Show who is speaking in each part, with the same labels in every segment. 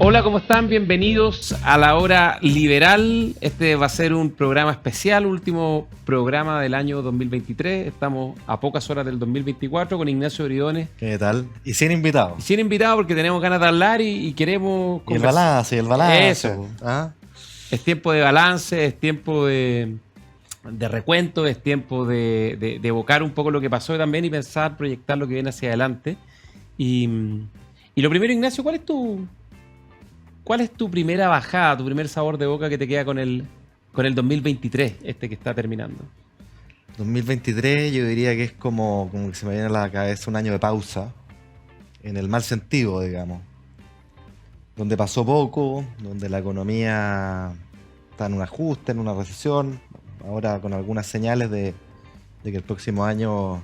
Speaker 1: Hola, ¿cómo están? Bienvenidos a La Hora Liberal. Este va a ser un programa especial, último programa del año 2023. Estamos a pocas horas del 2024 con Ignacio Bridones.
Speaker 2: ¿Qué tal? Y sin invitados.
Speaker 1: Y sin invitados porque tenemos ganas de hablar y queremos conversar.
Speaker 2: Y el balance.
Speaker 1: Eso.
Speaker 2: ¿Ah?
Speaker 1: Es tiempo de balance, es tiempo de recuento, es tiempo de evocar un poco lo que pasó también y pensar, proyectar lo que viene hacia adelante. Y lo primero, Ignacio, ¿cuál es tu primera bajada, tu primer sabor de boca que te queda con el 2023, este que está terminando?
Speaker 2: 2023 yo diría que es como que se me viene a la cabeza un año de pausa, en el mal sentido, digamos. Donde pasó poco, donde la economía está en un ajuste, en una recesión, ahora con algunas señales de que el próximo año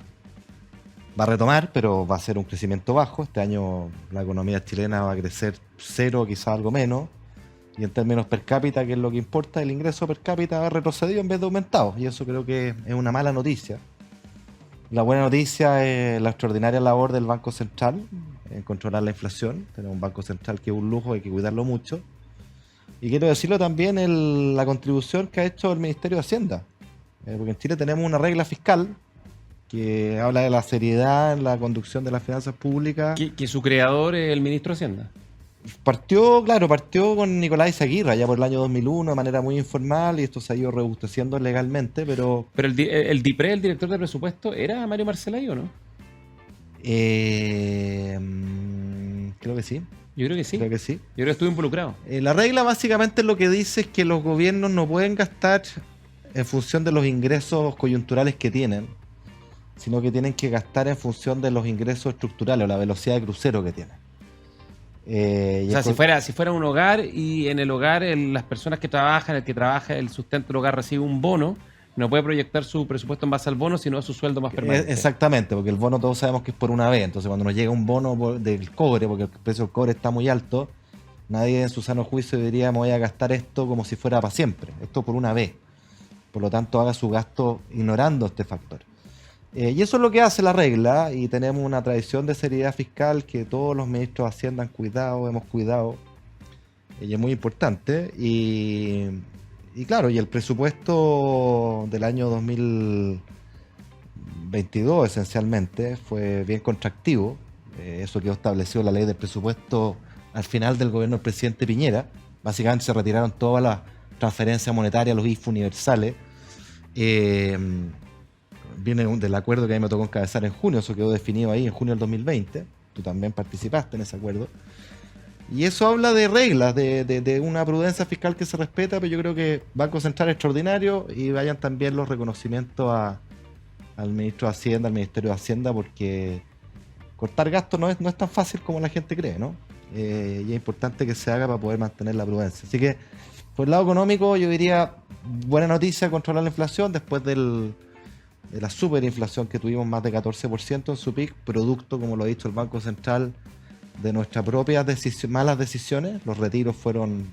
Speaker 2: va a retomar, pero va a ser un crecimiento bajo. Este año la economía chilena va a crecer 0, quizás algo menos. Y en términos per cápita, que es lo que importa, el ingreso per cápita ha retrocedido en vez de aumentado. Y eso creo que es una mala noticia. La buena noticia es la extraordinaria labor del Banco Central en controlar la inflación. Tenemos un Banco Central que es un lujo, hay que cuidarlo mucho. Y quiero decirlo también la contribución que ha hecho el Ministerio de Hacienda. Porque en Chile tenemos una regla fiscal que habla de la seriedad en la conducción de las finanzas públicas.
Speaker 1: Que su creador es el ministro de Hacienda.
Speaker 2: Partió con Nicolás Izaguirre ya por el año 2001 de manera muy informal y esto se ha ido robusteciendo legalmente, pero...
Speaker 1: Pero el DIPRE, el director de presupuesto, ¿era Mario Marcellay o no?
Speaker 2: Creo que sí.
Speaker 1: Yo creo que sí.
Speaker 2: Creo que sí.
Speaker 1: Yo creo que estuve involucrado.
Speaker 2: La regla básicamente lo que dice es que los gobiernos no pueden gastar en función de los ingresos coyunturales que tienen, sino que tienen que gastar en función de los ingresos estructurales o la velocidad de crucero que tienen.
Speaker 1: O sea, si fuera un hogar y en el hogar las personas que trabajan, el que trabaja el sustento del hogar recibe un bono, no puede proyectar su presupuesto en base al bono, sino a su sueldo más permanente.
Speaker 2: Exactamente, porque el bono todos sabemos que es por una vez. Entonces cuando nos llega un bono del cobre, porque el precio del cobre está muy alto, nadie en su sano juicio diría me voy a gastar esto como si fuera para siempre. Esto por una vez. Por lo tanto haga su gasto ignorando este factor. Y eso es lo que hace la regla, y tenemos una tradición de seriedad fiscal que todos los ministros de Hacienda han cuidado, hemos cuidado, y es muy importante. Y claro, y el presupuesto del año 2022 esencialmente fue bien contractivo. Eso quedó establecido en la ley del presupuesto al final del gobierno del presidente Piñera. Básicamente se retiraron todas las transferencias monetarias, los IFU universales. Viene del acuerdo que a mí me tocó encabezar en junio, eso quedó definido ahí en junio del 2020, tú también participaste en ese acuerdo, y eso habla de reglas, de una prudencia fiscal que se respeta, pero yo creo que Banco Central es extraordinario, y vayan también los reconocimientos al ministro de Hacienda, al Ministerio de Hacienda, porque cortar gastos no es tan fácil como la gente cree, ¿no? Y es importante que se haga para poder mantener la prudencia. Así que, por el lado económico, yo diría, buena noticia controlar la inflación después de la superinflación que tuvimos, más de 14% en su pic, producto, como lo ha dicho el Banco Central, de nuestras propias malas decisiones. Los retiros fueron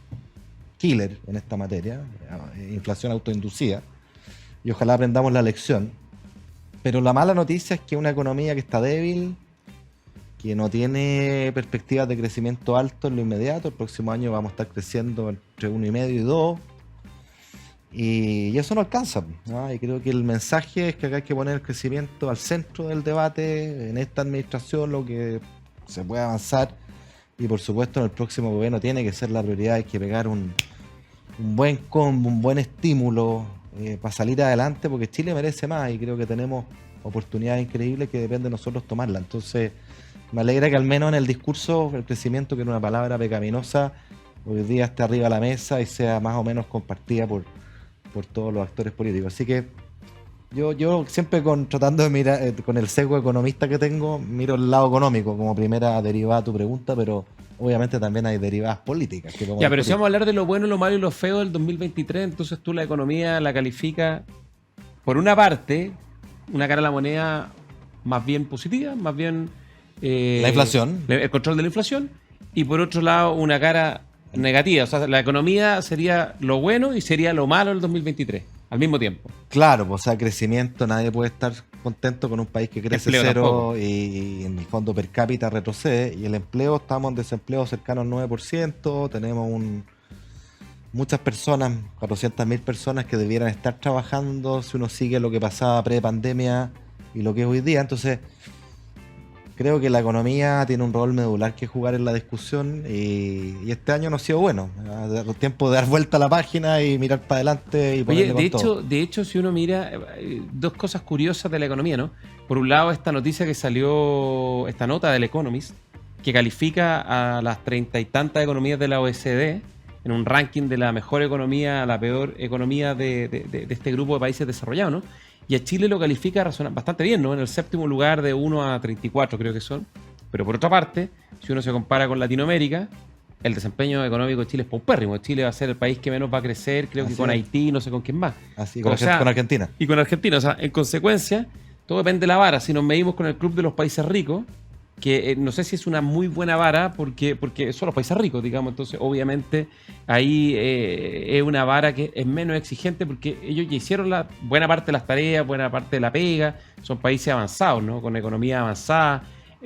Speaker 2: killer en esta materia, inflación autoinducida, y ojalá aprendamos la lección. Pero la mala noticia es que una economía que está débil, que no tiene perspectivas de crecimiento alto en lo inmediato, el próximo año vamos a estar creciendo entre 1,5 y 2, y eso no alcanza, ¿no? Y creo que el mensaje es que acá hay que poner el crecimiento al centro del debate en esta administración, lo que se puede avanzar, y por supuesto en el próximo gobierno tiene que ser la prioridad. Hay que pegar un buen combo, un buen estímulo para salir adelante, porque Chile merece más y creo que tenemos oportunidades increíbles que depende de nosotros tomarlas. Entonces me alegra que al menos en el discurso el crecimiento, que era una palabra pecaminosa, hoy día esté arriba de la mesa y sea más o menos compartida por todos los actores políticos. Así que yo siempre tratando de mirar, con el sesgo economista que tengo, miro el lado económico como primera derivada a tu pregunta, pero obviamente también hay derivadas políticas.
Speaker 1: Pero si vamos a hablar de lo bueno, lo malo y lo feo del 2023, entonces tú la economía la calificas, por una parte, una cara a la moneda más bien positiva, más bien...
Speaker 2: la inflación.
Speaker 1: El control de la inflación, y por otro lado una cara negativa. O sea, la economía sería lo bueno y sería lo malo del 2023 al mismo tiempo.
Speaker 2: Claro, pues, o sea, crecimiento, nadie puede estar contentos con un país que crece
Speaker 1: Empleo
Speaker 2: cero
Speaker 1: tampoco.
Speaker 2: y en el fondo per cápita retrocede. Y el empleo, estamos en desempleo cercano al 9%, tenemos muchas personas, 400.000 personas que debieran estar trabajando si uno sigue lo que pasaba pre-pandemia y lo que es hoy día. Entonces, creo que la economía tiene un rol medular que jugar en la discusión y este año no ha sido bueno. Tiempo de dar vuelta a la página y mirar para adelante y
Speaker 1: Oye,
Speaker 2: ponerle con todo.
Speaker 1: de hecho, si uno mira dos cosas curiosas de la economía, ¿no? Por un lado, esta noticia que salió, esta nota del Economist, que califica a las 30 y tantas economías de la OECD en un ranking de la mejor economía a la peor economía de este grupo de países desarrollados, ¿no? Y a Chile lo califica bastante bien, ¿no? En el séptimo lugar de 1 a 34 creo que son. Pero por otra parte, si uno se compara con Latinoamérica, el desempeño económico de Chile es paupérrimo. Chile va a ser el país que menos va a crecer, creo que
Speaker 2: Así
Speaker 1: con
Speaker 2: es.
Speaker 1: Haití, no sé con quién más.
Speaker 2: Así,
Speaker 1: O sea,
Speaker 2: con Argentina.
Speaker 1: y con Argentina. O sea, en consecuencia, todo depende de la vara. Si nos medimos con el club de los países ricos, que no sé si es una muy buena vara porque son los países ricos, digamos. Entonces, obviamente, ahí es una vara que es menos exigente porque ellos ya hicieron la buena parte de las tareas, buena parte de la pega. Son países avanzados, ¿no? Con economía avanzada.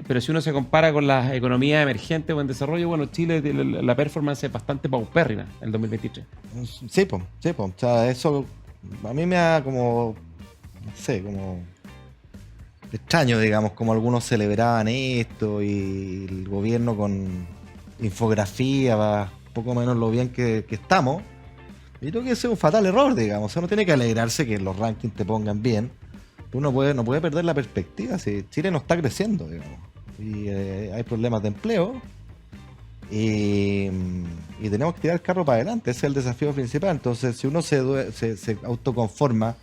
Speaker 1: Pero si uno se compara con las economías emergentes o en desarrollo, bueno, Chile, la performance es bastante paupérrima en el 2023.
Speaker 2: Sí, po, sí, po. O sea, eso a mí me da como, no sé, como extraño, digamos, como algunos celebraban esto y el gobierno con infografía va poco menos lo bien que estamos. Yo creo que ese es un fatal error, digamos. Uno tiene que alegrarse que los rankings te pongan bien. Uno no puede perder la perspectiva. Si Chile no está creciendo, digamos. Y hay problemas de empleo. Y tenemos que tirar el carro para adelante. Ese es el desafío principal. Entonces, si uno se autoconforma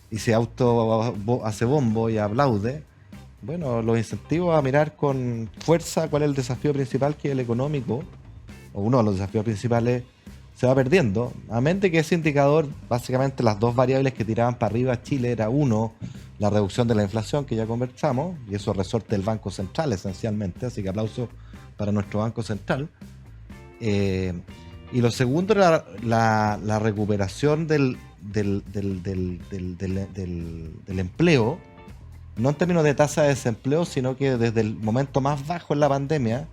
Speaker 2: y se hace bombo y aplaude, bueno, los incentivo a mirar con fuerza cuál es el desafío principal, que es el económico, o uno de los desafíos principales, se va perdiendo. A mente que ese indicador, básicamente las dos variables que tiraban para arriba a Chile era uno, la reducción de la inflación que ya conversamos, y eso resorte del Banco Central esencialmente, así que aplauso para nuestro Banco Central. Y lo segundo era la recuperación del empleo, no en términos de tasa de desempleo, sino que desde el momento más bajo en la pandemia,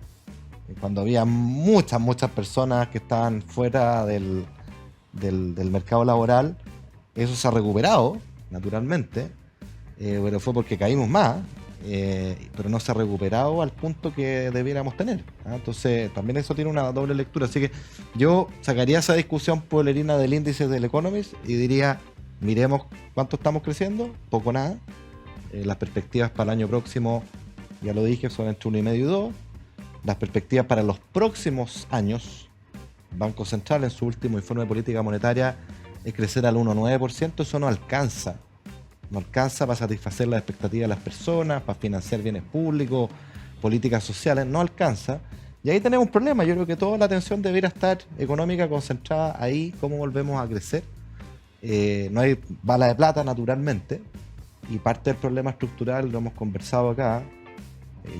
Speaker 2: cuando había muchas personas que estaban fuera del mercado laboral, eso se ha recuperado, naturalmente, pero fue porque caímos más, pero no se ha recuperado al punto que debiéramos tener. Entonces, también eso tiene una doble lectura. Así que yo sacaría esa discusión pueblerina del índice del Economist y diría, miremos cuánto estamos creciendo, poco o nada. Las perspectivas para el año próximo, ya lo dije, son entre 1,5 y 2. Las perspectivas para los próximos años, Banco Central en su último informe de política monetaria es crecer al 1,9%. Eso no alcanza para satisfacer las expectativas de las personas, para financiar bienes públicos, políticas sociales, no alcanza. Y ahí tenemos un problema. Yo creo que toda la atención debería estar económica concentrada ahí, cómo volvemos a crecer. No hay bala de plata, naturalmente, y parte del problema estructural, lo hemos conversado acá,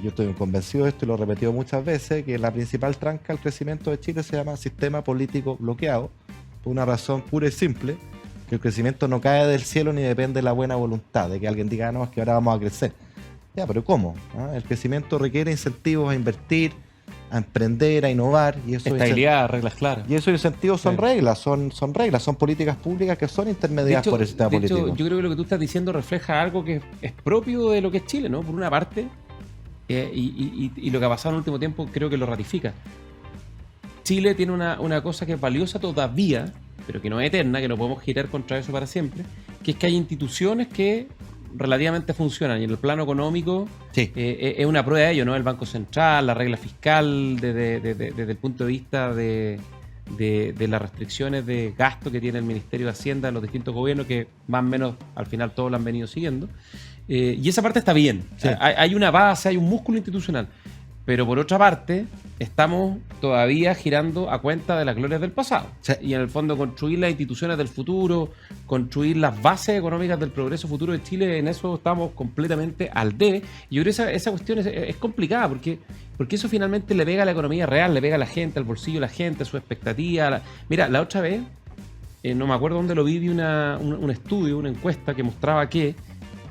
Speaker 2: yo estoy convencido de esto y lo he repetido muchas veces, que la principal tranca al crecimiento de Chile se llama sistema político bloqueado, por una razón pura y simple, que el crecimiento no cae del cielo ni depende de la buena voluntad, de que alguien diga, no, es que ahora vamos a crecer. Ya, pero ¿cómo? El crecimiento requiere incentivos a invertir, a emprender, a innovar, y eso
Speaker 1: Estabilidad, reglas claras.
Speaker 2: y esos incentivos son
Speaker 1: Sí.
Speaker 2: reglas, son reglas, son políticas públicas que son intermediadas por el sistema
Speaker 1: de hecho,
Speaker 2: político.
Speaker 1: yo creo que lo que tú estás diciendo refleja algo que es propio de lo que es Chile, ¿no? Por una parte, y lo que ha pasado en el último tiempo creo que lo ratifica. Chile tiene una cosa que es valiosa todavía, pero que no es eterna, que no podemos girar contra eso para siempre, que es que hay instituciones que relativamente funcionan, y en el plano económico
Speaker 2: Sí.
Speaker 1: es una prueba de ello, ¿no? El Banco Central, la regla fiscal, desde el punto de vista de las restricciones de gasto que tiene el Ministerio de Hacienda en los distintos gobiernos, que más o menos al final todos lo han venido siguiendo. Y esa parte está bien.
Speaker 2: Sí.
Speaker 1: Hay una base, hay un músculo institucional. Pero por otra parte, estamos todavía girando a cuenta de las glorias del pasado.
Speaker 2: Sí.
Speaker 1: Y en el fondo construir las instituciones del futuro, construir las bases económicas del progreso futuro de Chile, en eso estamos completamente al debe. Y yo creo que esa cuestión es complicada, porque eso finalmente le pega a la economía real, le pega a la gente, al bolsillo de la gente, a su expectativa. Mira, la otra vez, no me acuerdo dónde lo vi un estudio, una encuesta que mostraba que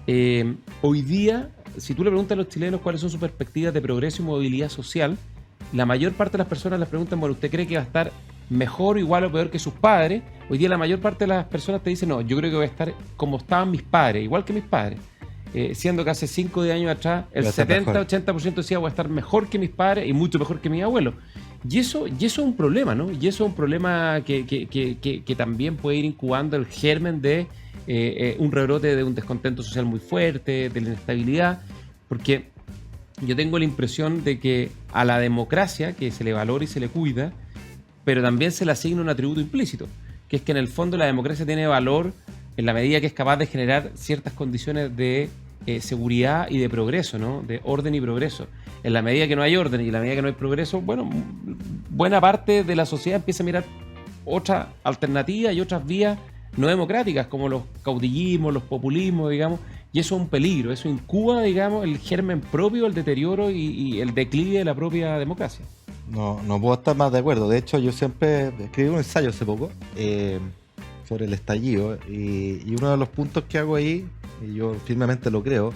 Speaker 1: Hoy día, si tú le preguntas a los chilenos cuáles son sus perspectivas de progreso y movilidad social, la mayor parte de las personas les preguntan, bueno, ¿usted cree que va a estar mejor, igual o peor que sus padres? Hoy día la mayor parte de las personas te dicen, no, yo creo que voy a estar como estaban mis padres, igual que mis padres. Siendo que hace 5 o 10 años atrás el 70-80% decía voy a estar mejor que mis padres y mucho mejor que mis abuelos. Y eso es un problema, ¿no? Y eso es un problema que también puede ir incubando el germen de un rebrote de un descontento social muy fuerte, de la inestabilidad, porque yo tengo la impresión de que a la democracia, que se le valora y se le cuida, pero también se le asigna un atributo implícito, que es que en el fondo la democracia tiene valor en la medida que es capaz de generar ciertas condiciones de seguridad y de progreso, ¿no? De orden y progreso. En la medida que no hay orden y en la medida que no hay progreso, bueno, buena parte de la sociedad empieza a mirar otras alternativas y otras vías no democráticas, como los caudillismos, los populismos, digamos, y eso es un peligro, eso incuba, digamos, el germen propio, el deterioro y el declive de la propia democracia.
Speaker 2: No puedo estar más de acuerdo. De hecho, yo siempre escribí un ensayo hace poco sobre el estallido y uno de los puntos que hago ahí, y yo firmemente lo creo,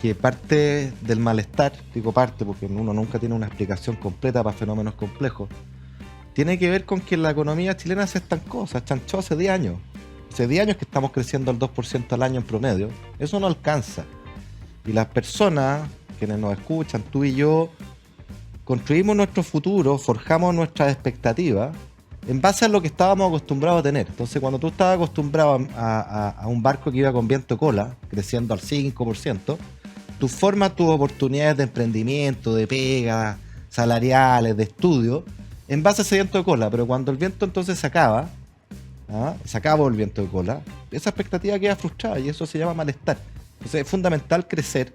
Speaker 2: que parte del malestar, digo parte porque uno nunca tiene una explicación completa para fenómenos complejos, tiene que ver con que la economía chilena se estancó, se achanchó hace 10 años. Hace 10 años que estamos creciendo al 2% al año en promedio. Eso no alcanza. Y las personas, quienes nos escuchan, tú y yo, construimos nuestro futuro, forjamos nuestras expectativas en base a lo que estábamos acostumbrados a tener. Entonces, cuando tú estabas acostumbrado a un barco que iba con viento de cola, creciendo al 5%, tú formas tus oportunidades de emprendimiento, de pega, salariales, de estudio, en base a ese viento de cola. Pero cuando el viento entonces se acaba el viento de cola, esa expectativa queda frustrada y eso se llama malestar. Entonces es fundamental crecer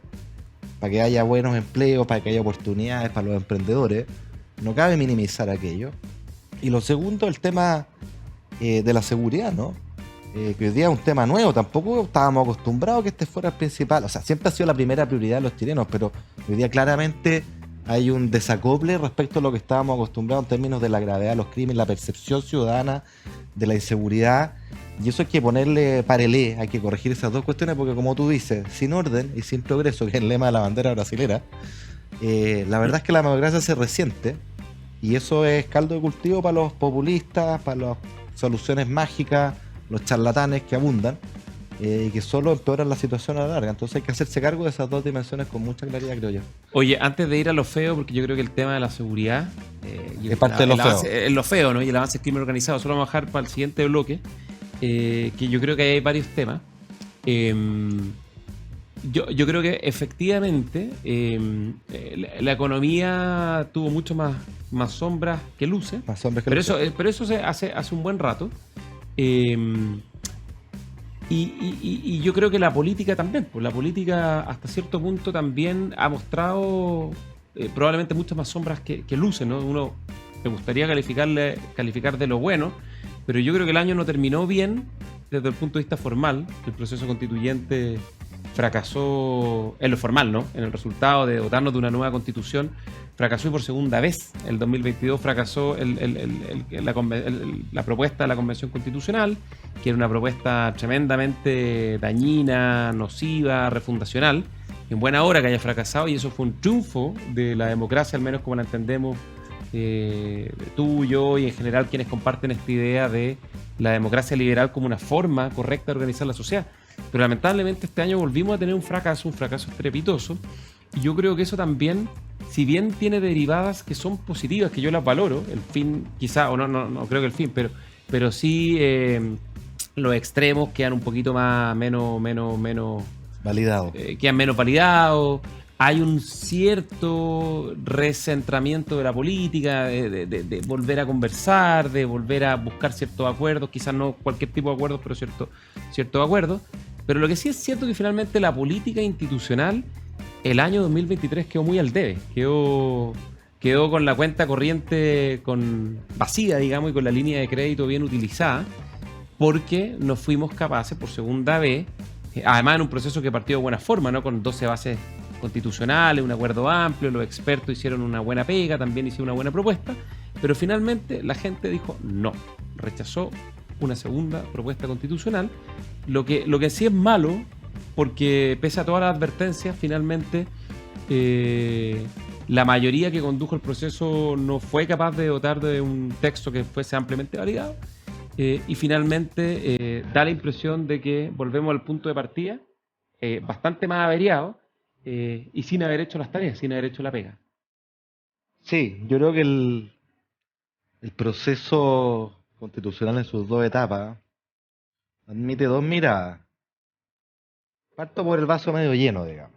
Speaker 2: para que haya buenos empleos, para que haya oportunidades para los emprendedores. No cabe minimizar aquello. Y lo segundo, el tema de la seguridad, ¿no? Que hoy día es un tema nuevo, tampoco estábamos acostumbrados a que este fuera el principal. O sea, siempre ha sido la primera prioridad de los chilenos, pero hoy día claramente hay un desacople respecto a lo que estábamos acostumbrados en términos de la gravedad de los crímenes, la percepción ciudadana de la inseguridad. Y eso hay que ponerle parelé, hay que corregir esas dos cuestiones, porque como tú dices, sin orden y sin progreso, que es el lema de la bandera brasilera, la verdad es que la democracia se resiente, y eso es caldo de cultivo para los populistas, para las soluciones mágicas, los charlatanes que abundan, y que solo empeoran la situación a la larga. Entonces hay que hacerse cargo de esas dos dimensiones con mucha claridad, creo yo.
Speaker 1: Oye, antes de ir a lo feo, porque yo creo que el tema de la seguridad
Speaker 2: es parte de lo feo.
Speaker 1: Es lo feo, ¿no? Y el avance del crimen organizado. Solo vamos a dejar para el siguiente bloque, que yo creo que hay varios temas. Yo creo que efectivamente la economía tuvo mucho más sombras que luces.
Speaker 2: Más sombras que
Speaker 1: pero
Speaker 2: luces.
Speaker 1: pero eso se hace un buen rato. Y yo creo que la política también, pues la política hasta cierto punto también ha mostrado probablemente muchas más sombras que luces, ¿no? Uno me gustaría calificar de lo bueno, pero yo creo que el año no terminó bien desde el punto de vista formal. El proceso constituyente fracasó en lo formal, ¿no? En el resultado de dotarnos de una nueva constitución, fracasó y por segunda vez. El 2022 fracasó la propuesta de la Convención Constitucional, que era una propuesta tremendamente dañina, nociva, refundacional. En buena hora que haya fracasado, y eso fue un triunfo de la democracia, al menos como la entendemos tú, yo y en general quienes comparten esta idea de la democracia liberal como una forma correcta de organizar la sociedad. Pero lamentablemente este año volvimos a tener un fracaso estrepitoso, y yo creo que eso también, si bien tiene derivadas que son positivas, que yo las valoro, el fin quizá, o no creo que el fin, pero sí los extremos quedan un poquito menos
Speaker 2: Validado.
Speaker 1: Quedan menos validados. Hay un cierto recentramiento de la política, de volver a conversar, de volver a buscar ciertos acuerdos, quizás no cualquier tipo de acuerdos, pero ciertos acuerdos. Pero lo que sí es cierto es que finalmente la política institucional, el año 2023 quedó muy al debe, quedó con la cuenta corriente vacía, digamos, y con la línea de crédito bien utilizada, porque no fuimos capaces por segunda vez, además en un proceso que partió de buena forma, ¿no? Con 12 bases constitucionales, un acuerdo amplio, los expertos hicieron una buena pega, también hicieron una buena propuesta, pero finalmente la gente dijo no, rechazó una segunda propuesta constitucional. Lo que sí es malo porque pese a todas las advertencias, finalmente la mayoría que condujo el proceso no fue capaz de dotar de un texto que fuese ampliamente validado, y finalmente da la impresión de que volvemos al punto de partida, bastante más averiado, y sin haber hecho las tareas, sin haber hecho la pega.
Speaker 2: Sí, yo creo que el proceso constitucional en sus dos etapas admite dos miradas. Parto por el vaso medio lleno, digamos.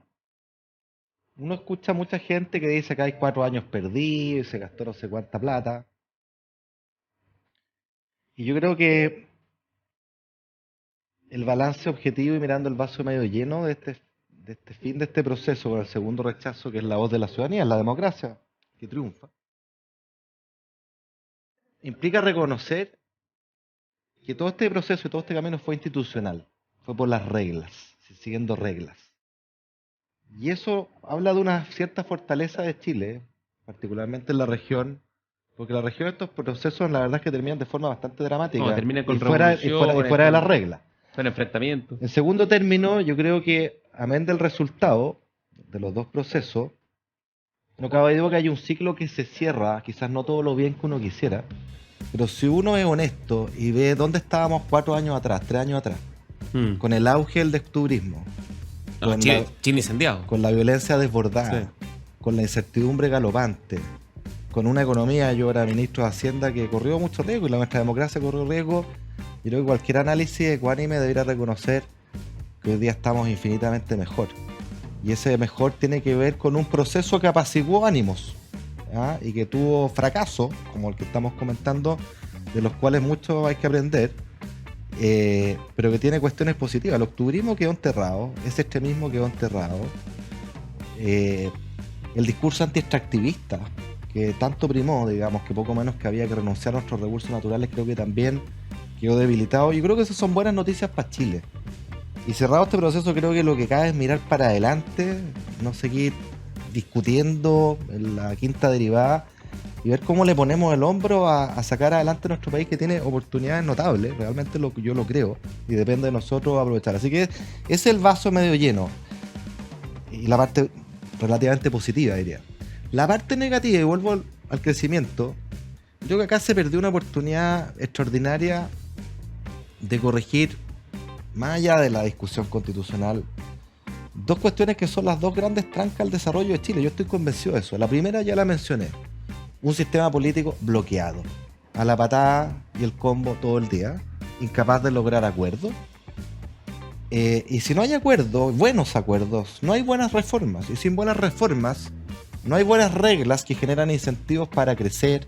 Speaker 2: Uno escucha a mucha gente que dice que hay 4 años perdidos y se gastó no sé cuánta plata. Y yo creo que el balance objetivo y mirando el vaso medio lleno de este fin de este proceso con el segundo rechazo, que es la voz de la ciudadanía, la democracia que triunfa, implica reconocer que todo este proceso y todo este camino fue institucional, fue por las reglas, siguiendo reglas. Y eso habla de una cierta fortaleza de Chile, particularmente en la región, porque la región estos procesos la verdad es que terminan de forma bastante dramática,
Speaker 1: No, terminan con
Speaker 2: y fuera de las reglas.
Speaker 1: Son enfrentamientos.
Speaker 2: En segundo término, yo creo que, amén del resultado de los dos procesos, no cabe duda que hay un ciclo que se cierra, quizás no todo lo bien que uno quisiera, pero si uno es honesto y ve dónde estábamos 4 años atrás, 3 años atrás, con el auge del descubrismo,
Speaker 1: No, Chile incendiado.
Speaker 2: con la violencia desbordada,
Speaker 1: Sí.
Speaker 2: con la incertidumbre galopante, con una economía, yo era ministro de Hacienda, que corrió mucho riesgo y nuestra democracia corrió riesgo. Yo creo que cualquier análisis ecuánime debería reconocer que hoy día estamos infinitamente mejor. Y ese mejor tiene que ver con un proceso que apaciguó ánimos, ¿ya? Y que tuvo fracaso, como el que estamos comentando, de los cuales mucho hay que aprender, pero que tiene cuestiones positivas. El octubrismo quedó enterrado, ese extremismo quedó enterrado. El discurso anti-extractivista, que tanto primó, digamos, que poco menos que había que renunciar a nuestros recursos naturales, creo que también quedó debilitado. Yo creo que esas son buenas noticias para Chile. Y cerrado este proceso, creo que lo que cabe es mirar para adelante, no seguir discutiendo en la quinta derivada y ver cómo le ponemos el hombro a sacar adelante nuestro país, que tiene oportunidades notables, realmente yo lo creo, y depende de nosotros aprovechar. Así que es el vaso medio lleno y la parte relativamente positiva, diría. La parte negativa, y vuelvo al crecimiento, yo creo que acá se perdió una oportunidad extraordinaria de corregir, más allá de la discusión constitucional, dos cuestiones que son las dos grandes trancas al desarrollo de Chile. Yo estoy convencido de eso. La primera ya la mencioné: un sistema político bloqueado, a la patada y el combo todo el día, incapaz de lograr acuerdos. Y si no hay acuerdos, buenos acuerdos, no hay buenas reformas. Y sin buenas reformas, no hay buenas reglas que generan incentivos para crecer,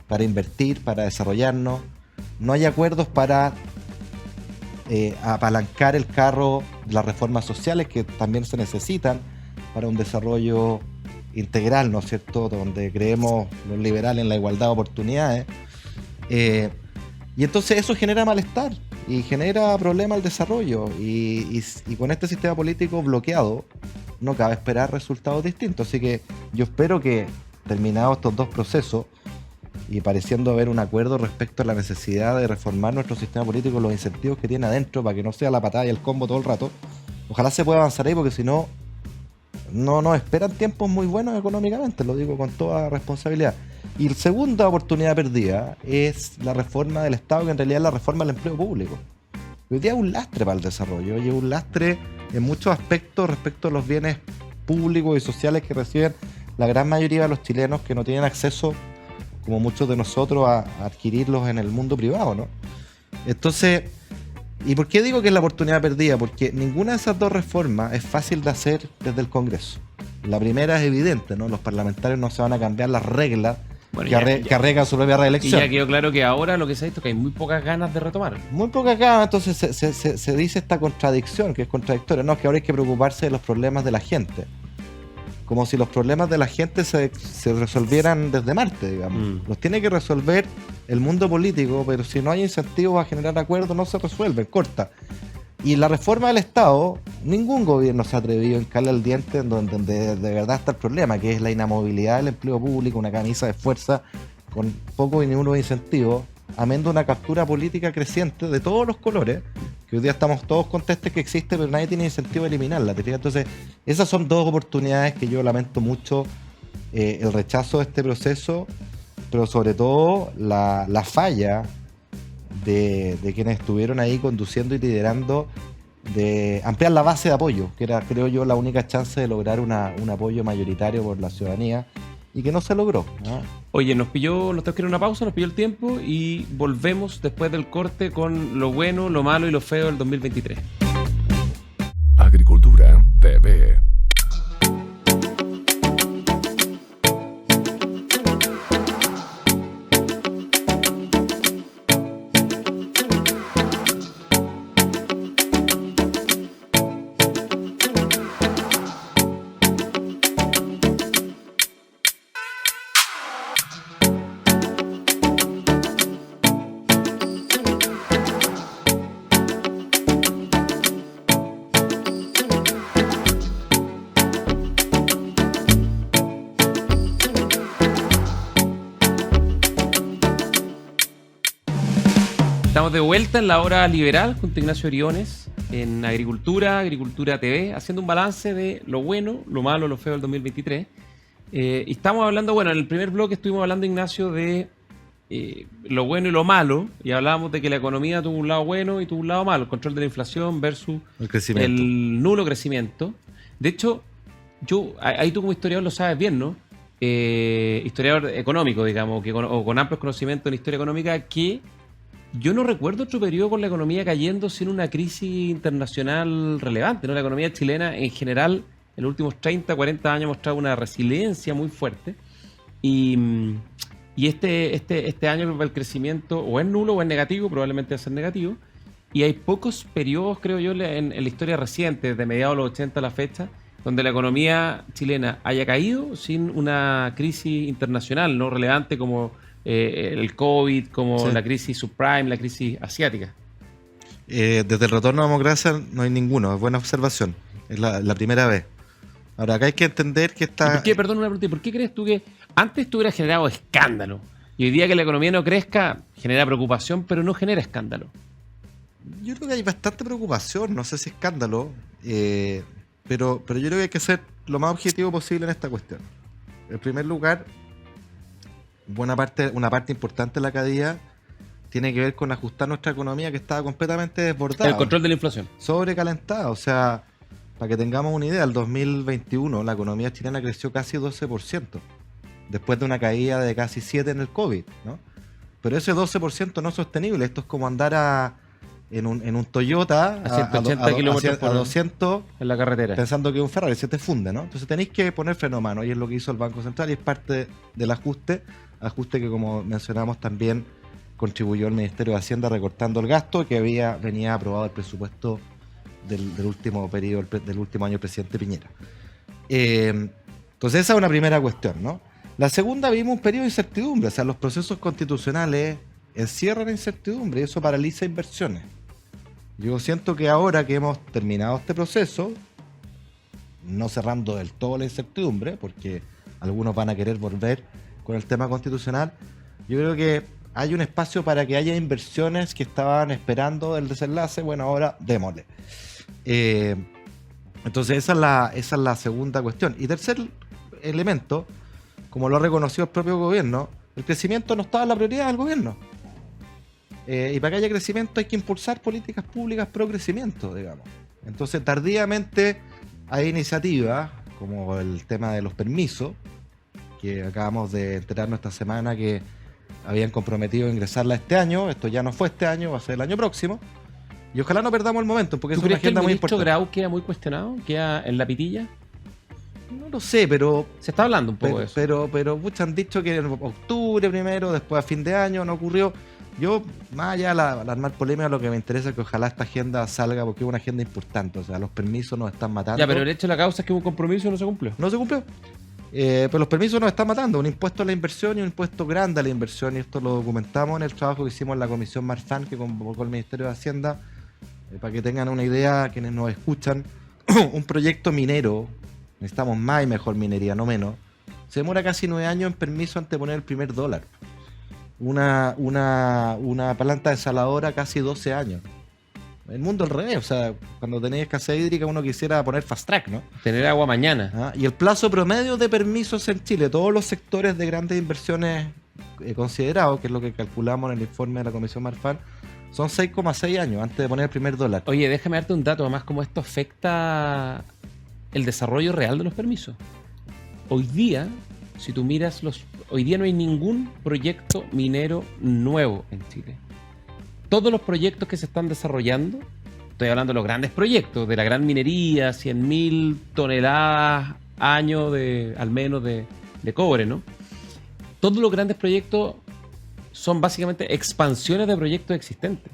Speaker 2: para invertir, para desarrollarnos. No hay acuerdos para apalancar el carro de las reformas sociales que también se necesitan para un desarrollo integral, ¿no es cierto?, donde creemos los liberales en la igualdad de oportunidades. Y entonces eso genera malestar y genera problema al desarrollo. Y con este sistema político bloqueado no cabe esperar resultados distintos. Así que yo espero que, terminados estos dos procesos y pareciendo haber un acuerdo respecto a la necesidad de reformar nuestro sistema político, los incentivos que tiene adentro para que no sea la patada y el combo todo el rato, ojalá se pueda avanzar ahí, porque si no, no nos esperan tiempos muy buenos económicamente, lo digo con toda responsabilidad. Y la segunda oportunidad perdida es la reforma del Estado, que en realidad es la reforma del empleo público. Hoy día es un lastre para el desarrollo y es un lastre en muchos aspectos respecto a los bienes públicos y sociales que reciben la gran mayoría de los chilenos, que no tienen acceso, como muchos de nosotros, a adquirirlos en el mundo privado, ¿no? Entonces, ¿y por qué digo que es la oportunidad perdida? Porque ninguna de esas dos reformas es fácil de hacer desde el Congreso. La primera es evidente, ¿no? Los parlamentarios no se van a cambiar las reglas que arreglan su propia reelección.
Speaker 1: Y ya quedó claro que ahora lo que se ha visto es que hay muy pocas ganas de retomar.
Speaker 2: Muy pocas ganas, entonces se dice esta contradicción, que es contradictoria. No, es que ahora hay que preocuparse de los problemas de la gente. Como si los problemas de la gente se resolvieran desde Marte, digamos. Los tiene que resolver el mundo político, pero si no hay incentivos a generar acuerdos, no se resuelven, corta. Y la reforma del Estado, ningún gobierno se ha atrevido a hincarle el diente en donde de verdad está el problema, que es la inamovilidad del empleo público, una camisa de fuerza con poco y ninguno de incentivos, amén de una captura política creciente de todos los colores, que hoy día estamos todos contestes que existe, pero nadie tiene incentivo de eliminarla, ¿te fijas? Entonces, esas son dos oportunidades que yo lamento mucho, el rechazo de este proceso, pero sobre todo la falla de quienes estuvieron ahí conduciendo y liderando, de ampliar la base de apoyo, que era, creo yo, la única chance de lograr un apoyo mayoritario por la ciudadanía, y que no se logró, ¿no?
Speaker 1: Oye, nos tenemos que ir a una pausa, nos pilló el tiempo y volvemos después del corte con lo bueno, lo malo y lo feo del 2023.
Speaker 3: Agricultura TV.
Speaker 1: Estamos de vuelta en la hora liberal junto a Ignacio Briones en Agricultura TV, haciendo un balance de lo bueno, lo malo, lo feo del 2023. Y estamos hablando, bueno, en el primer bloque estuvimos hablando, Ignacio, de lo bueno y lo malo, y hablábamos de que la economía tuvo un lado bueno y tuvo un lado malo, el control de la inflación versus el nulo crecimiento. De hecho, ahí tú como historiador lo sabes bien, ¿no? Historiador económico, digamos, o con amplios conocimientos en historia económica, que yo no recuerdo otro periodo con la economía cayendo sin una crisis internacional relevante, ¿no? La economía chilena en general en los últimos 30, 40 años ha mostrado una resiliencia muy fuerte, y este año el crecimiento o es nulo o es negativo, probablemente va a ser negativo, y hay pocos periodos, creo yo, en la historia reciente, desde mediados de los 80 a la fecha, donde la economía chilena haya caído sin una crisis internacional no relevante como el COVID, como sí, la crisis subprime, la crisis asiática.
Speaker 2: Desde el retorno a la democracia no hay ninguno, es buena observación, es la primera vez. Ahora, acá hay que entender que está...
Speaker 1: ¿Por qué, perdón, una pregunta, ¿por qué crees tú que antes esto hubiera generado escándalo y hoy día que la economía no crezca genera preocupación, pero no genera escándalo?
Speaker 2: Yo creo que hay bastante preocupación, no sé si escándalo, pero yo creo que hay que ser lo más objetivo posible en esta cuestión. En primer lugar, una parte importante de la caída tiene que ver con ajustar nuestra economía, que estaba completamente desbordada.
Speaker 1: El control de la inflación.
Speaker 2: Sobrecalentada. O sea, para que tengamos una idea, el 2021 la economía chilena creció casi 12%, después de una caída de casi 7% en el COVID, ¿no? Pero ese 12% no es sostenible. Esto es como andar en un Toyota
Speaker 1: a 180 kilómetros por
Speaker 2: 200
Speaker 1: en la carretera,
Speaker 2: pensando que es un Ferrari, se te funde, ¿no? Entonces tenéis que poner freno a mano, y es lo que hizo el Banco Central, y es parte del ajuste que, como mencionamos, también contribuyó el Ministerio de Hacienda recortando el gasto que venía aprobado el presupuesto del último periodo, del último año del presidente Piñera. Entonces esa es una primera cuestión, ¿no? La segunda, vimos un periodo de incertidumbre, o sea, los procesos constitucionales encierran incertidumbre y eso paraliza inversiones. Yo siento que ahora que hemos terminado este proceso, no cerrando del todo la incertidumbre, porque algunos van a querer volver con el tema constitucional, yo creo que hay un espacio para que haya inversiones que estaban esperando el desenlace. Bueno, ahora démosle. Entonces esa es la segunda cuestión. Y tercer elemento, como lo ha reconocido el propio gobierno, el crecimiento no estaba en la prioridad del gobierno. Y para que haya crecimiento hay que impulsar políticas públicas pro crecimiento, digamos. Entonces tardíamente hay iniciativas como el tema de los permisos, que acabamos de enterarnos esta semana que habían comprometido a ingresarla este año. Esto ya no fue este año, va a ser el año próximo. Y ojalá no perdamos el momento, porque es una agenda muy importante.
Speaker 1: ¿Tú crees que el ministro Grau queda muy cuestionado? ¿Queda en la pitilla?
Speaker 2: No lo sé, pero...
Speaker 1: Se está hablando un poco de eso.
Speaker 2: Pero muchos han dicho que en octubre primero, después a fin de año, no ocurrió. Yo, más allá de armar polémica, lo que me interesa es que ojalá esta agenda salga, porque es una agenda importante. O sea, los permisos nos están matando.
Speaker 1: Ya, pero el hecho de la causa es que hubo un compromiso y no se cumplió.
Speaker 2: No se cumplió. Pero los permisos nos están matando. Un impuesto a la inversión y un impuesto grande a la inversión, y esto lo documentamos en el trabajo que hicimos en la Comisión Marfan, que convocó el Ministerio de Hacienda, para que tengan una idea quienes nos escuchan. Un proyecto minero, necesitamos más y mejor minería, no menos, se demora casi 9 años en permiso antes de poner el primer dólar. Una planta desaladora casi 12 años. El mundo al revés, o sea, cuando tenés escasez hídrica uno quisiera poner fast track, ¿no?
Speaker 1: Tener agua mañana.
Speaker 2: Y el plazo promedio de permisos en Chile, todos los sectores de grandes inversiones considerados, que es lo que calculamos en el informe de la Comisión Marfan, son 6,6 años antes de poner el primer dólar.
Speaker 1: Oye, déjame darte un dato, además, cómo esto afecta el desarrollo real de los permisos. Hoy día, si tú miras hoy día no hay ningún proyecto minero nuevo en Chile. Todos los proyectos que se están desarrollando, estoy hablando de los grandes proyectos, de la gran minería, 100.000 toneladas año al menos de cobre, ¿no? Todos los grandes proyectos son básicamente expansiones de proyectos existentes.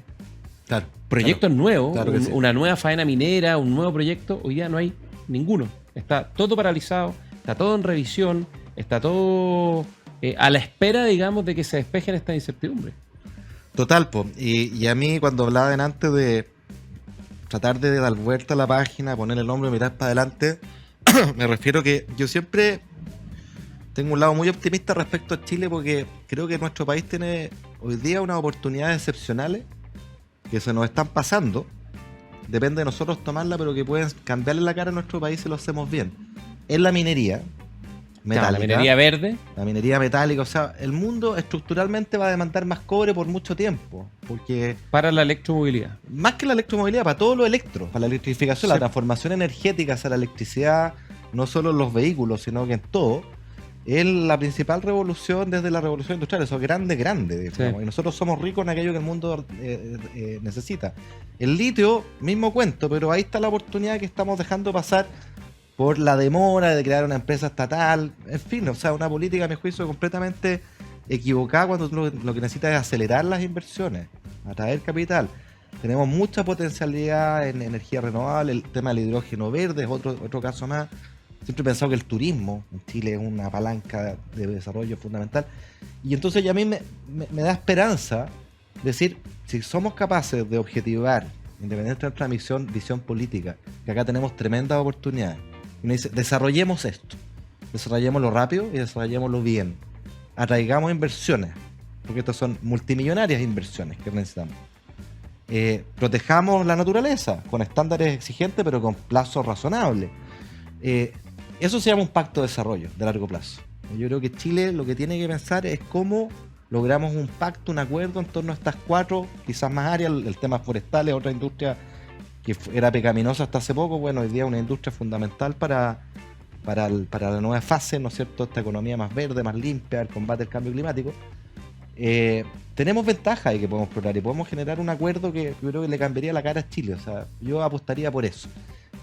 Speaker 2: Claro,
Speaker 1: proyectos nuevos,
Speaker 2: claro que sí.
Speaker 1: Una nueva faena minera, un nuevo proyecto, hoy día no hay ninguno. Está todo paralizado, está todo en revisión, está todo a la espera, digamos, de que se despejen esta incertidumbre.
Speaker 2: Total, po. Y a mí cuando hablaba antes de tratar de dar vuelta a la página, poner el hombro y mirar para adelante, me refiero que yo siempre tengo un lado muy optimista respecto a Chile porque creo que nuestro país tiene hoy día unas oportunidades excepcionales que se nos están pasando. Depende de nosotros tomarla, pero que pueden cambiarle la cara a nuestro país si lo hacemos bien. Es la minería metálica.
Speaker 1: La minería verde.
Speaker 2: La minería metálica, o sea, el mundo estructuralmente va a demandar más cobre por mucho tiempo, porque
Speaker 1: para la electromovilidad.
Speaker 2: Más que la electromovilidad, para todo lo electro, para la electrificación,
Speaker 1: Sí.
Speaker 2: La transformación energética hacia la electricidad, no solo en los vehículos, sino que en todo, es la principal revolución desde la revolución industrial. Eso es grande, digamos,
Speaker 1: Sí.
Speaker 2: y nosotros somos ricos en aquello que el mundo necesita. El litio, mismo cuento, pero ahí está la oportunidad que estamos dejando pasar por la demora de crear una empresa estatal, en fin, o sea, una política, a mi juicio, completamente equivocada cuando lo que necesita es acelerar las inversiones, atraer capital. Tenemos mucha potencialidad en energía renovable, el tema del hidrógeno verde es otro caso más. Siempre he pensado que el turismo en Chile es una palanca de desarrollo fundamental. Y entonces ya a mí me da esperanza decir, si somos capaces de objetivar, independientemente de nuestra visión política, que acá tenemos tremendas oportunidades, y me dice, desarrollemos esto, desarrollémoslo rápido y desarrollémoslo bien, atraigamos inversiones, porque estas son multimillonarias inversiones que necesitamos. Protejamos la naturaleza con estándares exigentes pero con plazos razonables. Eso se llama un pacto de desarrollo de largo plazo. Yo creo que Chile lo que tiene que pensar es cómo logramos un pacto, un acuerdo en torno a estas 4, quizás más áreas. El tema forestal es otra industria que era pecaminosa hasta hace poco. Bueno, hoy día es una industria fundamental para la nueva fase, ¿no es cierto? Esta economía más verde, más limpia, el combate al cambio climático. Tenemos ventajas y que podemos explorar y podemos generar un acuerdo que yo creo que le cambiaría la cara a Chile. O sea, yo apostaría por eso.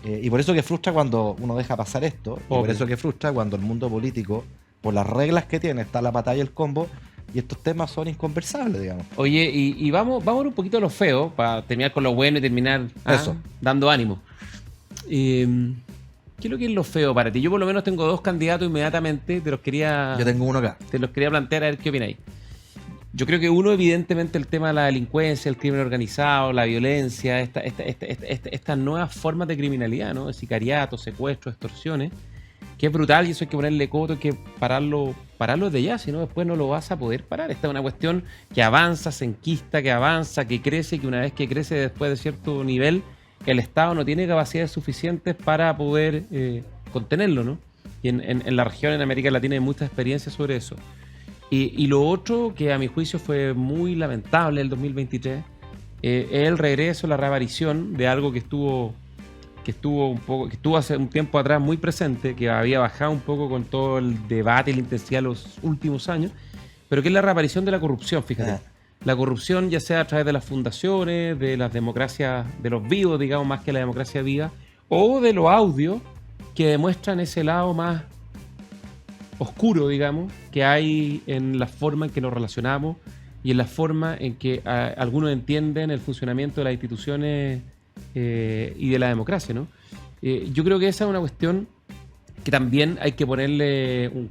Speaker 2: Y por eso que frustra cuando uno deja pasar esto, y por eso que frustra cuando el mundo político, por las reglas que tiene, está la batalla y el combo, y estos temas son inconversables, digamos.
Speaker 1: Oye, y vamos un poquito a lo feo, para terminar con lo bueno y terminar
Speaker 2: Eso.
Speaker 1: Dando ánimo. ¿Qué es lo que es lo feo para ti? Yo por lo menos tengo 2 candidatos inmediatamente,
Speaker 2: Yo tengo uno acá.
Speaker 1: te los quería plantear a ver qué opináis. Yo creo que uno, evidentemente, el tema de la delincuencia, el crimen organizado, la violencia, estas nuevas formas de criminalidad, ¿no? De sicariato, secuestros, extorsiones, que es brutal y eso hay que ponerle coto, hay que pararlo de ya, si no después no lo vas a poder parar. Esta es una cuestión que avanza, se enquista, que avanza, que crece, que una vez que crece después de cierto nivel, el Estado no tiene capacidades suficientes para poder contenerlo, ¿no? Y en la región, en América Latina, hay mucha experiencia sobre eso. Y lo otro, que a mi juicio fue muy lamentable el 2023, es el regreso, la reaparición de algo que estuvo hace un tiempo atrás muy presente, que había bajado un poco con todo el debate y la intensidad de los últimos años, pero que es la reaparición de la corrupción, fíjate. La corrupción, ya sea a través de las fundaciones, de las democracias, de los vivos, digamos, más que la democracia viva, o de los audios que demuestran ese lado más oscuro, digamos, que hay en la forma en que nos relacionamos y en la forma en que algunos entienden el funcionamiento de las instituciones y de la democracia, ¿no? Yo creo que esa es una cuestión que también hay que ponerle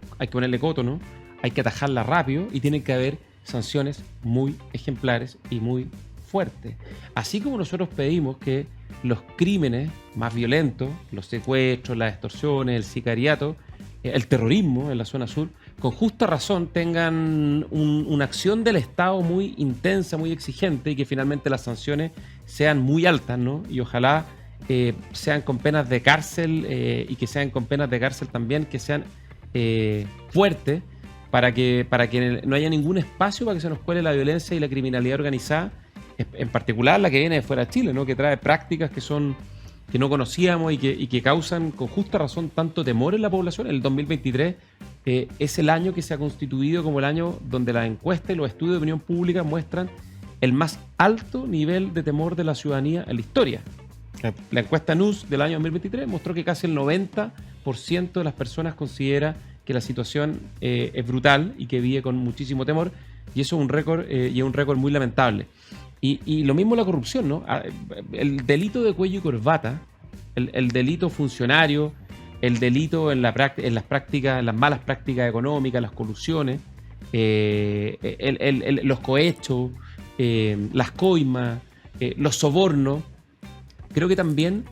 Speaker 1: coto, ¿no? Hay que atajarla rápido y tiene que haber sanciones muy ejemplares y muy fuertes. Así como nosotros pedimos que los crímenes más violentos, los secuestros, las extorsiones, el sicariato, el terrorismo en la zona sur, con justa razón tengan una acción del Estado muy intensa, muy exigente y que finalmente las sanciones sean muy altas, ¿no? Y ojalá sean con penas de cárcel y que sean con penas de cárcel también que sean fuertes para que no haya ningún espacio para que se nos cuele la violencia y la criminalidad organizada, en particular la que viene de fuera de Chile, ¿no? Que trae prácticas que no conocíamos y que causan con justa razón tanto temor en la población. El 2023 es el año que se ha constituido como el año donde las encuestas y los estudios de opinión pública muestran el más alto nivel de temor de la ciudadanía en la historia. La encuesta NUS del año 2023 mostró que casi el 90% de las personas considera que la situación es brutal y que vive con muchísimo temor, y eso es un récord y es un récord muy lamentable. Y lo mismo la corrupción, ¿no? El delito de cuello y corbata, el delito funcionario, el delito en las prácticas, en las malas prácticas económicas, las colusiones, los cohechos, las coimas, los sobornos, creo que también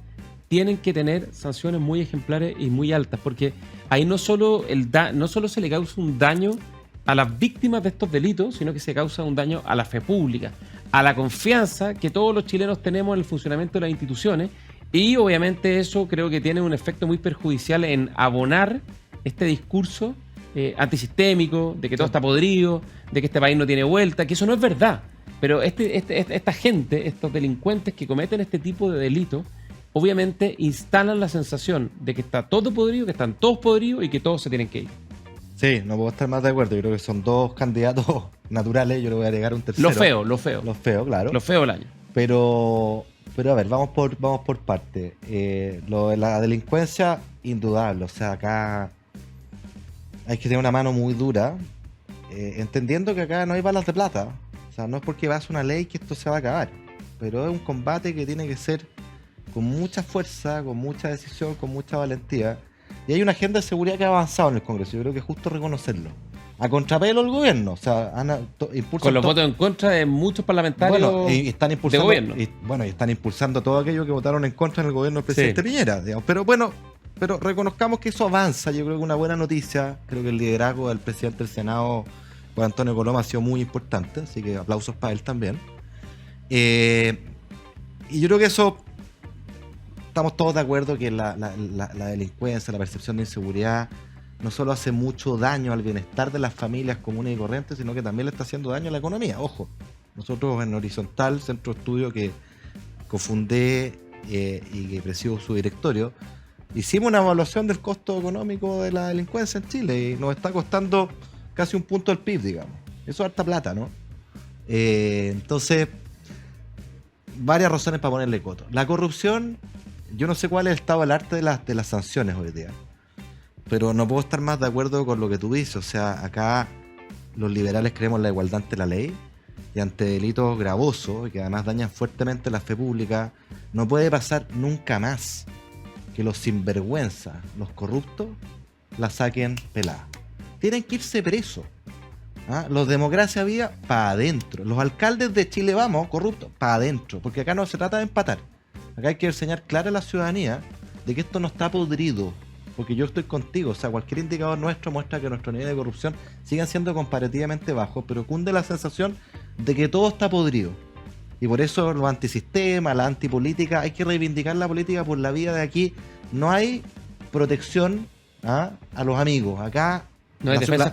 Speaker 1: tienen que tener sanciones muy ejemplares y muy altas, porque ahí no solo se le causa un daño a las víctimas de estos delitos, sino que se causa un daño a la fe pública, a la confianza que todos los chilenos tenemos en el funcionamiento de las instituciones, y obviamente eso creo que tiene un efecto muy perjudicial en abonar este discurso antisistémico, de que todo está podrido, de que este país no tiene vuelta, que eso no es verdad. Pero esta gente, estos delincuentes que cometen este tipo de delitos, obviamente instalan la sensación de que está todo podrido, que están todos podridos y que todos se tienen que ir.
Speaker 2: Sí, no puedo estar más de acuerdo. Yo creo que son dos candidatos naturales. Yo le voy a agregar un tercero.
Speaker 1: Lo feo,
Speaker 2: claro.
Speaker 1: Lo feo del año.
Speaker 2: Pero a ver, vamos por partes. Lo de la delincuencia, indudable. O sea, acá hay que tener una mano muy dura, entendiendo que acá no hay balas de plata. O sea, no es porque vas a una ley que esto se va a acabar. Pero es un combate que tiene que ser con mucha fuerza, con mucha decisión, con mucha valentía. Y hay una agenda de seguridad que ha avanzado en el Congreso. Yo creo que es justo reconocerlo. A contrapelo el gobierno. O sea,
Speaker 1: con los votos en contra de muchos parlamentarios
Speaker 2: están impulsando,
Speaker 1: de gobierno.
Speaker 2: Y están impulsando todo aquello que votaron en contra en el gobierno del presidente Piñera. Digamos. Pero bueno, reconozcamos que eso avanza. Yo creo que una buena noticia. Creo que el liderazgo del presidente del Senado, Juan Antonio Coloma, ha sido muy importante. Así que aplausos para él también. Y yo creo que eso... Estamos todos de acuerdo que la delincuencia, la percepción de inseguridad no solo hace mucho daño al bienestar de las familias comunes y corrientes, sino que también le está haciendo daño a la economía. Ojo, nosotros en Horizontal, centro de estudio que cofundé y que presido su directorio, hicimos una evaluación del costo económico de la delincuencia en Chile y nos está costando casi un punto del PIB, digamos. Eso es harta plata, ¿no? Entonces, varias razones para ponerle coto. La corrupción... Yo no sé cuál es el estado del arte de las sanciones hoy día, pero no puedo estar más de acuerdo con lo que tú dices. O sea, acá los liberales creemos en la igualdad ante la ley y ante delitos gravosos y que además dañan fuertemente la fe pública. No puede pasar nunca más que los sinvergüenzas, los corruptos, la saquen pelada. Tienen que irse presos. Los democracia viva, para adentro. Los alcaldes de Chile Vamos, corruptos, para adentro. Porque acá no se trata de empatar. Acá hay que enseñar clara a la ciudadanía de que esto no está podrido, porque yo estoy contigo. O sea, cualquier indicador nuestro muestra que nuestro nivel de corrupción sigue siendo comparativamente bajo, pero cunde la sensación de que todo está podrido. Y por eso los antisistema, la antipolítica, hay que reivindicar la política por la vía de aquí. No hay protección a los amigos. Acá
Speaker 1: no hay defensas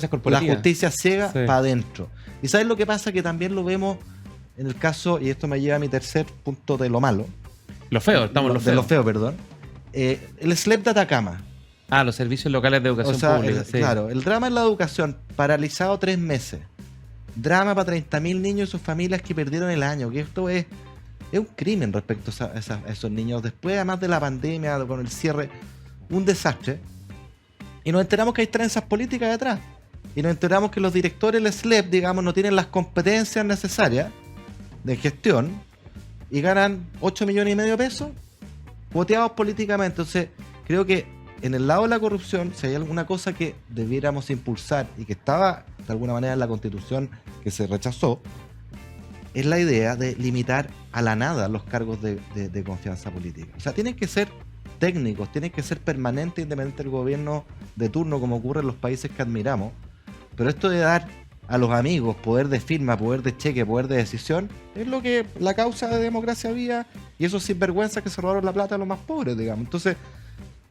Speaker 1: corporativas.
Speaker 2: La justicia ciega para adentro. ¿Y sabes lo que pasa? Que también lo vemos en el caso, y esto me lleva a mi tercer punto de lo malo.
Speaker 1: Lo feo, estamos en lo feo.
Speaker 2: De lo feo, perdón. El SLEP de Atacama.
Speaker 1: Los servicios locales de educación pública.
Speaker 2: Claro, el drama en la educación, paralizado 3 meses. Drama para 30.000 niños y sus familias que perdieron el año. Que esto es un crimen respecto a esos niños. Después, además de la pandemia, con el cierre, un desastre. Y nos enteramos que hay trenzas políticas detrás. Y nos enteramos que los directores del SLEP, digamos, no tienen las competencias necesarias de gestión y ganan 8,5 millones de pesos voteados políticamente. Entonces, creo que en el lado de la corrupción, si hay alguna cosa que debiéramos impulsar y que estaba de alguna manera en la Constitución que se rechazó, es la idea de limitar a la nada los cargos de confianza política. O sea, tienen que ser técnicos, tienen que ser permanentes independiente del gobierno de turno, como ocurre en los países que admiramos. Pero esto de dar a los amigos poder de firma, poder de cheque, poder de decisión, es lo que la causa de democracia había, y esos sinvergüenzas que se robaron la plata a los más pobres, digamos. Entonces,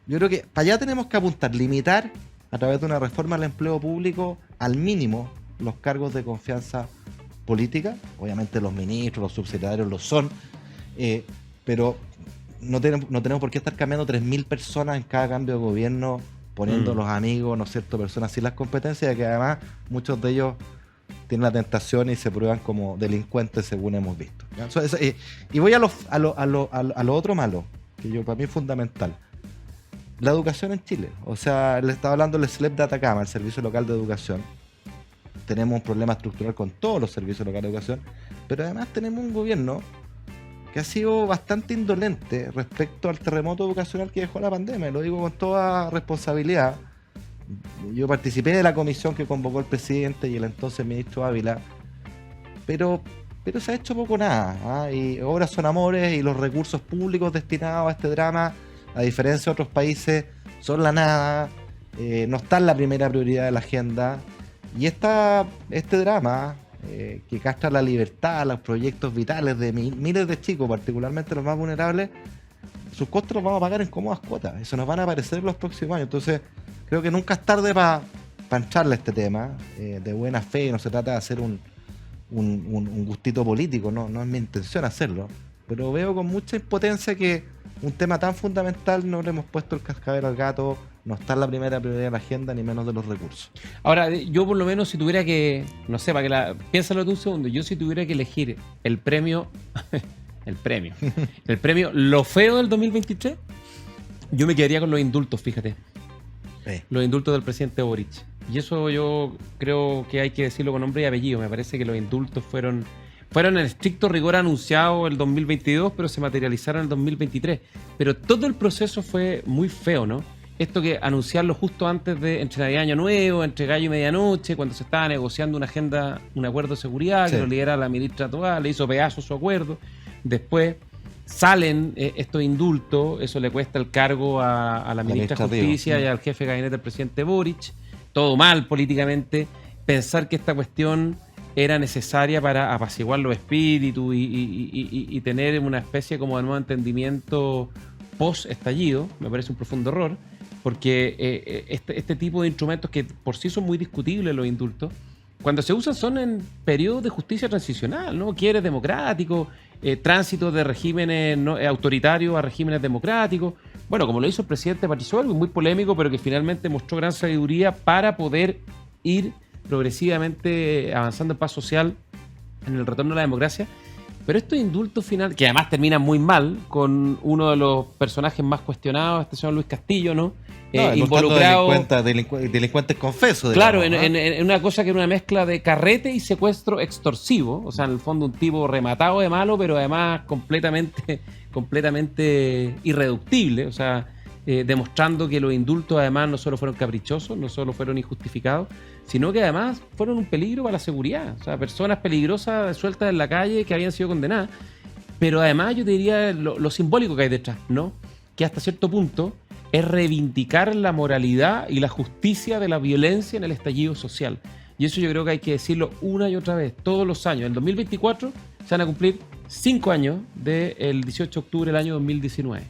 Speaker 2: yo creo que para allá tenemos que apuntar, limitar a través de una reforma al empleo público al mínimo los cargos de confianza política. Obviamente los ministros, los subsecretarios lo son, pero no tenemos por qué estar cambiando 3.000 personas en cada cambio de gobierno, poniendo los amigos, ¿no es cierto?, personas sin las competencias, que además muchos de ellos tienen la tentación y se prueban como delincuentes según hemos visto. Y voy a lo otro malo, que yo para mí es fundamental. La educación en Chile. O sea, le estaba hablando del SLEP de Atacama, el Servicio Local de Educación. Tenemos un problema estructural con todos los servicios locales de educación, pero además tenemos un gobierno que ha sido bastante indolente respecto al terremoto educacional que dejó la pandemia. Lo digo con toda responsabilidad. Yo participé de la comisión que convocó el presidente y el entonces ministro Ávila, pero se ha hecho poco nada, ¿eh? Y obras son amores, y los recursos públicos destinados a este drama, a diferencia de otros países, son la nada. No está en la primera prioridad de la agenda. Y este drama que castra la libertad, los proyectos vitales de miles de chicos, particularmente los más vulnerables, sus costos los vamos a pagar en cómodas cuotas. Eso nos van a aparecer en los próximos años. Entonces, creo que nunca es tarde para entrarle a este tema de buena fe. No se trata de hacer un gustito político, no es mi intención hacerlo. Pero veo con mucha impotencia que un tema tan fundamental no le hemos puesto el cascabel al gato, no está en la primera prioridad de la agenda, ni menos de los recursos.
Speaker 1: Ahora, yo por lo menos si tuviera que, no sé, piénsalo tú un segundo, yo si tuviera que elegir el premio, el premio Lo Feo del 2023, yo me quedaría con los indultos, fíjate. Los indultos del presidente Boric. Y eso yo creo que hay que decirlo con nombre y apellido. Me parece que los indultos fueron en estricto rigor anunciados el 2022, pero se materializaron en el 2023. Pero todo el proceso fue muy feo, ¿no? Esto que anunciarlo justo antes de, entre Navidad y Año Nuevo, entre gallo y medianoche, cuando se estaba negociando una agenda, un acuerdo de seguridad, sí, que lo lidera la ministra Toá, le hizo pedazos su acuerdo. Después salen estos indultos, eso le cuesta el cargo a la ministra de Justicia y al jefe de gabinete del presidente Boric. Todo mal políticamente. Pensar que esta cuestión era necesaria para apaciguar los espíritus y tener una especie como de nuevo entendimiento post-estallido, me parece un profundo error, porque este tipo de instrumentos que por sí son muy discutibles, los indultos, cuando se usan son en periodos de justicia transicional, ¿no? Quiebres democráticos, tránsito de regímenes autoritarios a regímenes democráticos. Bueno, como lo hizo el presidente Patricio Elwin, muy polémico, pero que finalmente mostró gran sabiduría para poder ir progresivamente avanzando en paz social en el retorno a la democracia. Pero estos indultos finales, que además terminan muy mal, con uno de los personajes más cuestionados, este señor Luis Castillo, ¿no?
Speaker 2: Involucrado. Delincuentes confesos.
Speaker 1: Claro, digamos, en una cosa que era una mezcla de carrete y secuestro extorsivo. O sea, en el fondo un tipo rematado de malo, pero además completamente irreductible. O sea, demostrando que los indultos además no solo fueron caprichosos, no solo fueron injustificados, sino que además fueron un peligro para la seguridad. O sea, personas peligrosas sueltas en la calle que habían sido condenadas. Pero además yo te diría lo simbólico que hay detrás, ¿no? Que hasta cierto punto es reivindicar la moralidad y la justicia de la violencia en el estallido social. Y eso yo creo que hay que decirlo una y otra vez, todos los años. En 2024 se van a cumplir 5 años del 18 de octubre del año 2019.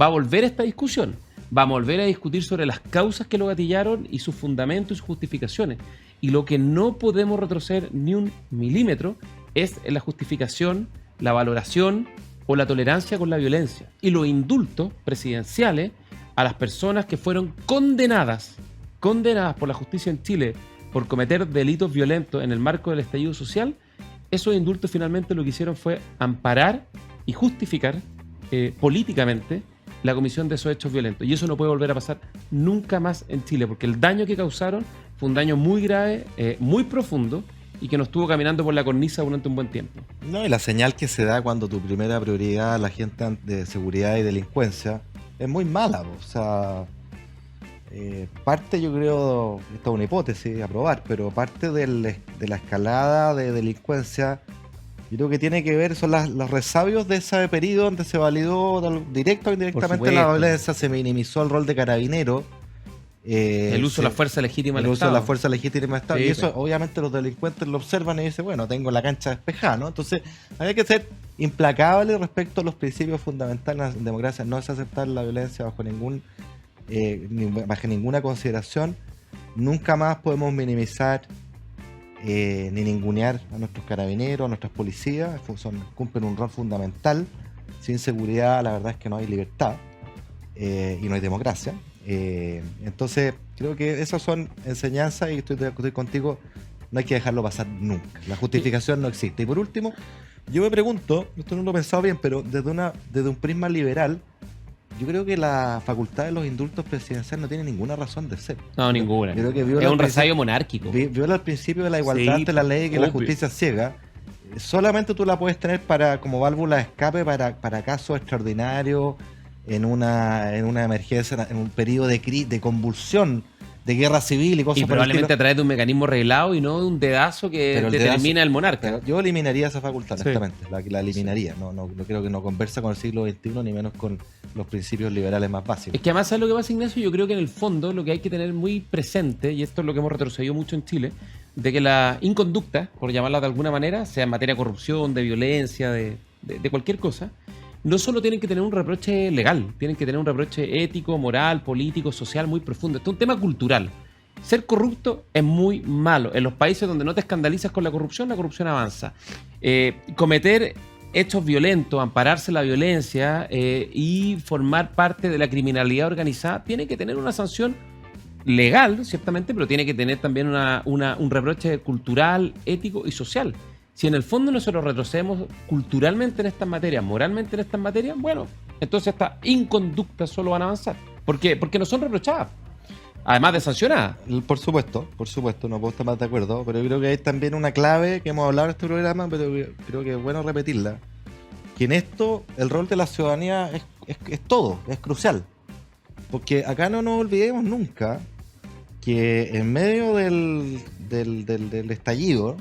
Speaker 1: Va a volver esta discusión. Vamos a volver a discutir sobre las causas que lo gatillaron y sus fundamentos y sus justificaciones. Y lo que no podemos retroceder ni un milímetro es en la justificación, la valoración o la tolerancia con la violencia. Y los indultos presidenciales a las personas que fueron condenadas por la justicia en Chile por cometer delitos violentos en el marco del estallido social, esos indultos finalmente lo que hicieron fue amparar y justificar políticamente la comisión de esos hechos violentos. Y eso no puede volver a pasar nunca más en Chile, porque el daño que causaron fue un daño muy grave, muy profundo, y que nos estuvo caminando por la cornisa durante un buen tiempo.
Speaker 2: No, y la señal que se da cuando tu primera prioridad a la gente de seguridad y delincuencia es muy mala. O sea, parte, yo creo, esta es una hipótesis a probar, pero parte de la escalada de delincuencia Yo creo que tiene que ver, son los resabios de ese periodo donde se validó directo o indirectamente la violencia, se minimizó el rol de carabinero.
Speaker 1: El uso de la fuerza legítima
Speaker 2: del
Speaker 1: del
Speaker 2: Estado.
Speaker 1: Estado.
Speaker 2: El uso de la fuerza legítima del Estado.
Speaker 1: Sí,
Speaker 2: y eso,
Speaker 1: pues.
Speaker 2: obviamente, los delincuentes lo observan y dicen, bueno, tengo la cancha despejada, ¿no? Entonces, hay que ser implacable respecto a los principios fundamentales en democracia. No es aceptar la violencia bajo ninguna consideración. Nunca más podemos minimizar ni ningunear a nuestros carabineros, a nuestras policías. Cumplen un rol fundamental. Sin seguridad, la verdad es que no hay libertad y no hay democracia. Entonces, creo que esas son enseñanzas y estoy contigo. No hay que dejarlo pasar nunca. La justificación no existe. Y por último, yo me pregunto, esto no lo he pensado bien, pero desde un prisma liberal, yo creo que la facultad de los indultos presidenciales no tiene ninguna razón de ser.
Speaker 1: No, ninguna.
Speaker 2: Yo creo que
Speaker 1: es un resabio monárquico.
Speaker 2: Viola el principio de la igualdad ante la ley y que
Speaker 1: obvio.
Speaker 2: la justicia es ciega. Solamente tú la puedes tener como válvula de escape para casos extraordinarios, en una emergencia, en un periodo de convulsión, de guerra civil y cosas
Speaker 1: Y
Speaker 2: por el
Speaker 1: probablemente
Speaker 2: estilo.
Speaker 1: a través de un mecanismo reglado y no de un dedazo que
Speaker 2: Pero el
Speaker 1: determina
Speaker 2: dedazo-
Speaker 1: el monarca.
Speaker 2: Pero yo eliminaría esa facultad,
Speaker 1: Sí.
Speaker 2: honestamente. La eliminaría. No creo que no conversa con el siglo XXI ni menos con los principios liberales más básicos.
Speaker 1: Es que además, ¿sabes lo que pasa, Ignacio? Yo creo que en el fondo lo que hay que tener muy presente, y esto es lo que hemos retrocedido mucho en Chile, de que la inconducta, por llamarla de alguna manera, sea en materia de corrupción, de violencia, de cualquier cosa, no solo tienen que tener un reproche legal, tienen que tener un reproche ético, moral, político, social muy profundo. Esto es un tema cultural. Ser corrupto es muy malo. En los países donde no te escandalizas con la corrupción avanza. Cometer hechos violentos, ampararse la violencia y formar parte de la criminalidad organizada tiene que tener una sanción legal, ciertamente, pero tiene que tener también un reproche cultural, ético y social. Si en el fondo nosotros retrocedemos culturalmente en estas materias, moralmente en estas materias, bueno, entonces estas inconductas solo van a avanzar. ¿Por qué? Porque no son reprochadas, además de sancionadas.
Speaker 2: Por supuesto, no puedo estar más de acuerdo, pero yo creo que hay también una clave que hemos hablado en este programa, pero creo que es bueno repetirla. Que en esto el rol de la ciudadanía es todo, es crucial. Porque acá no nos olvidemos nunca que en medio del estallido,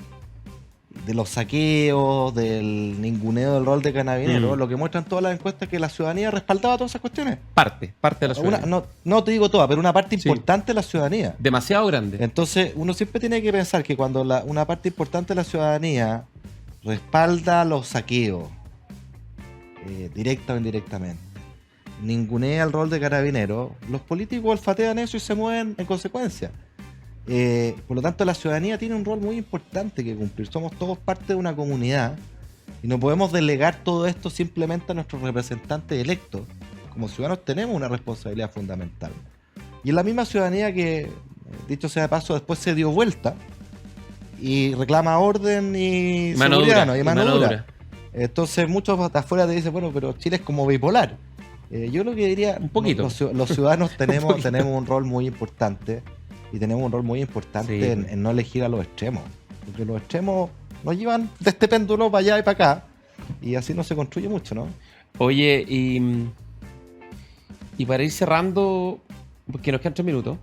Speaker 2: de los saqueos, del ninguneo del rol de carabineros, lo que muestran todas las encuestas es que la ciudadanía respaldaba todas esas cuestiones.
Speaker 1: Parte de la ciudadanía.
Speaker 2: No te digo toda, pero una parte
Speaker 1: Sí.
Speaker 2: importante de la ciudadanía.
Speaker 1: Demasiado grande.
Speaker 2: Entonces, uno siempre tiene que pensar que cuando una parte importante de la ciudadanía respalda los saqueos, directa o indirectamente, ningunea el rol de carabineros, los políticos olfatean eso y se mueven en consecuencia. Por lo tanto, la ciudadanía tiene un rol muy importante que cumplir. Somos todos parte de una comunidad y no podemos delegar todo esto simplemente a nuestros representantes electos. Como ciudadanos tenemos una responsabilidad fundamental. Y es la misma ciudadanía que, dicho sea de paso, después se dio vuelta y reclama orden y
Speaker 1: Mano
Speaker 2: seguridad,
Speaker 1: dura,
Speaker 2: ¿no? Y
Speaker 1: y
Speaker 2: mano
Speaker 1: mano
Speaker 2: dura.
Speaker 1: dura.
Speaker 2: Entonces muchos de afuera te dicen, bueno, pero Chile es como bipolar. Yo lo que diría,
Speaker 1: Un poquito.
Speaker 2: los ciudadanos
Speaker 1: Un
Speaker 2: tenemos
Speaker 1: poquito.
Speaker 2: un rol muy importante y tenemos un rol muy importante
Speaker 1: Sí.
Speaker 2: en no elegir a los extremos. Porque los extremos nos llevan de este péndulo para allá y para acá y así no se construye mucho, ¿no?
Speaker 1: Oye, y para ir cerrando, porque nos quedan 3 minutos,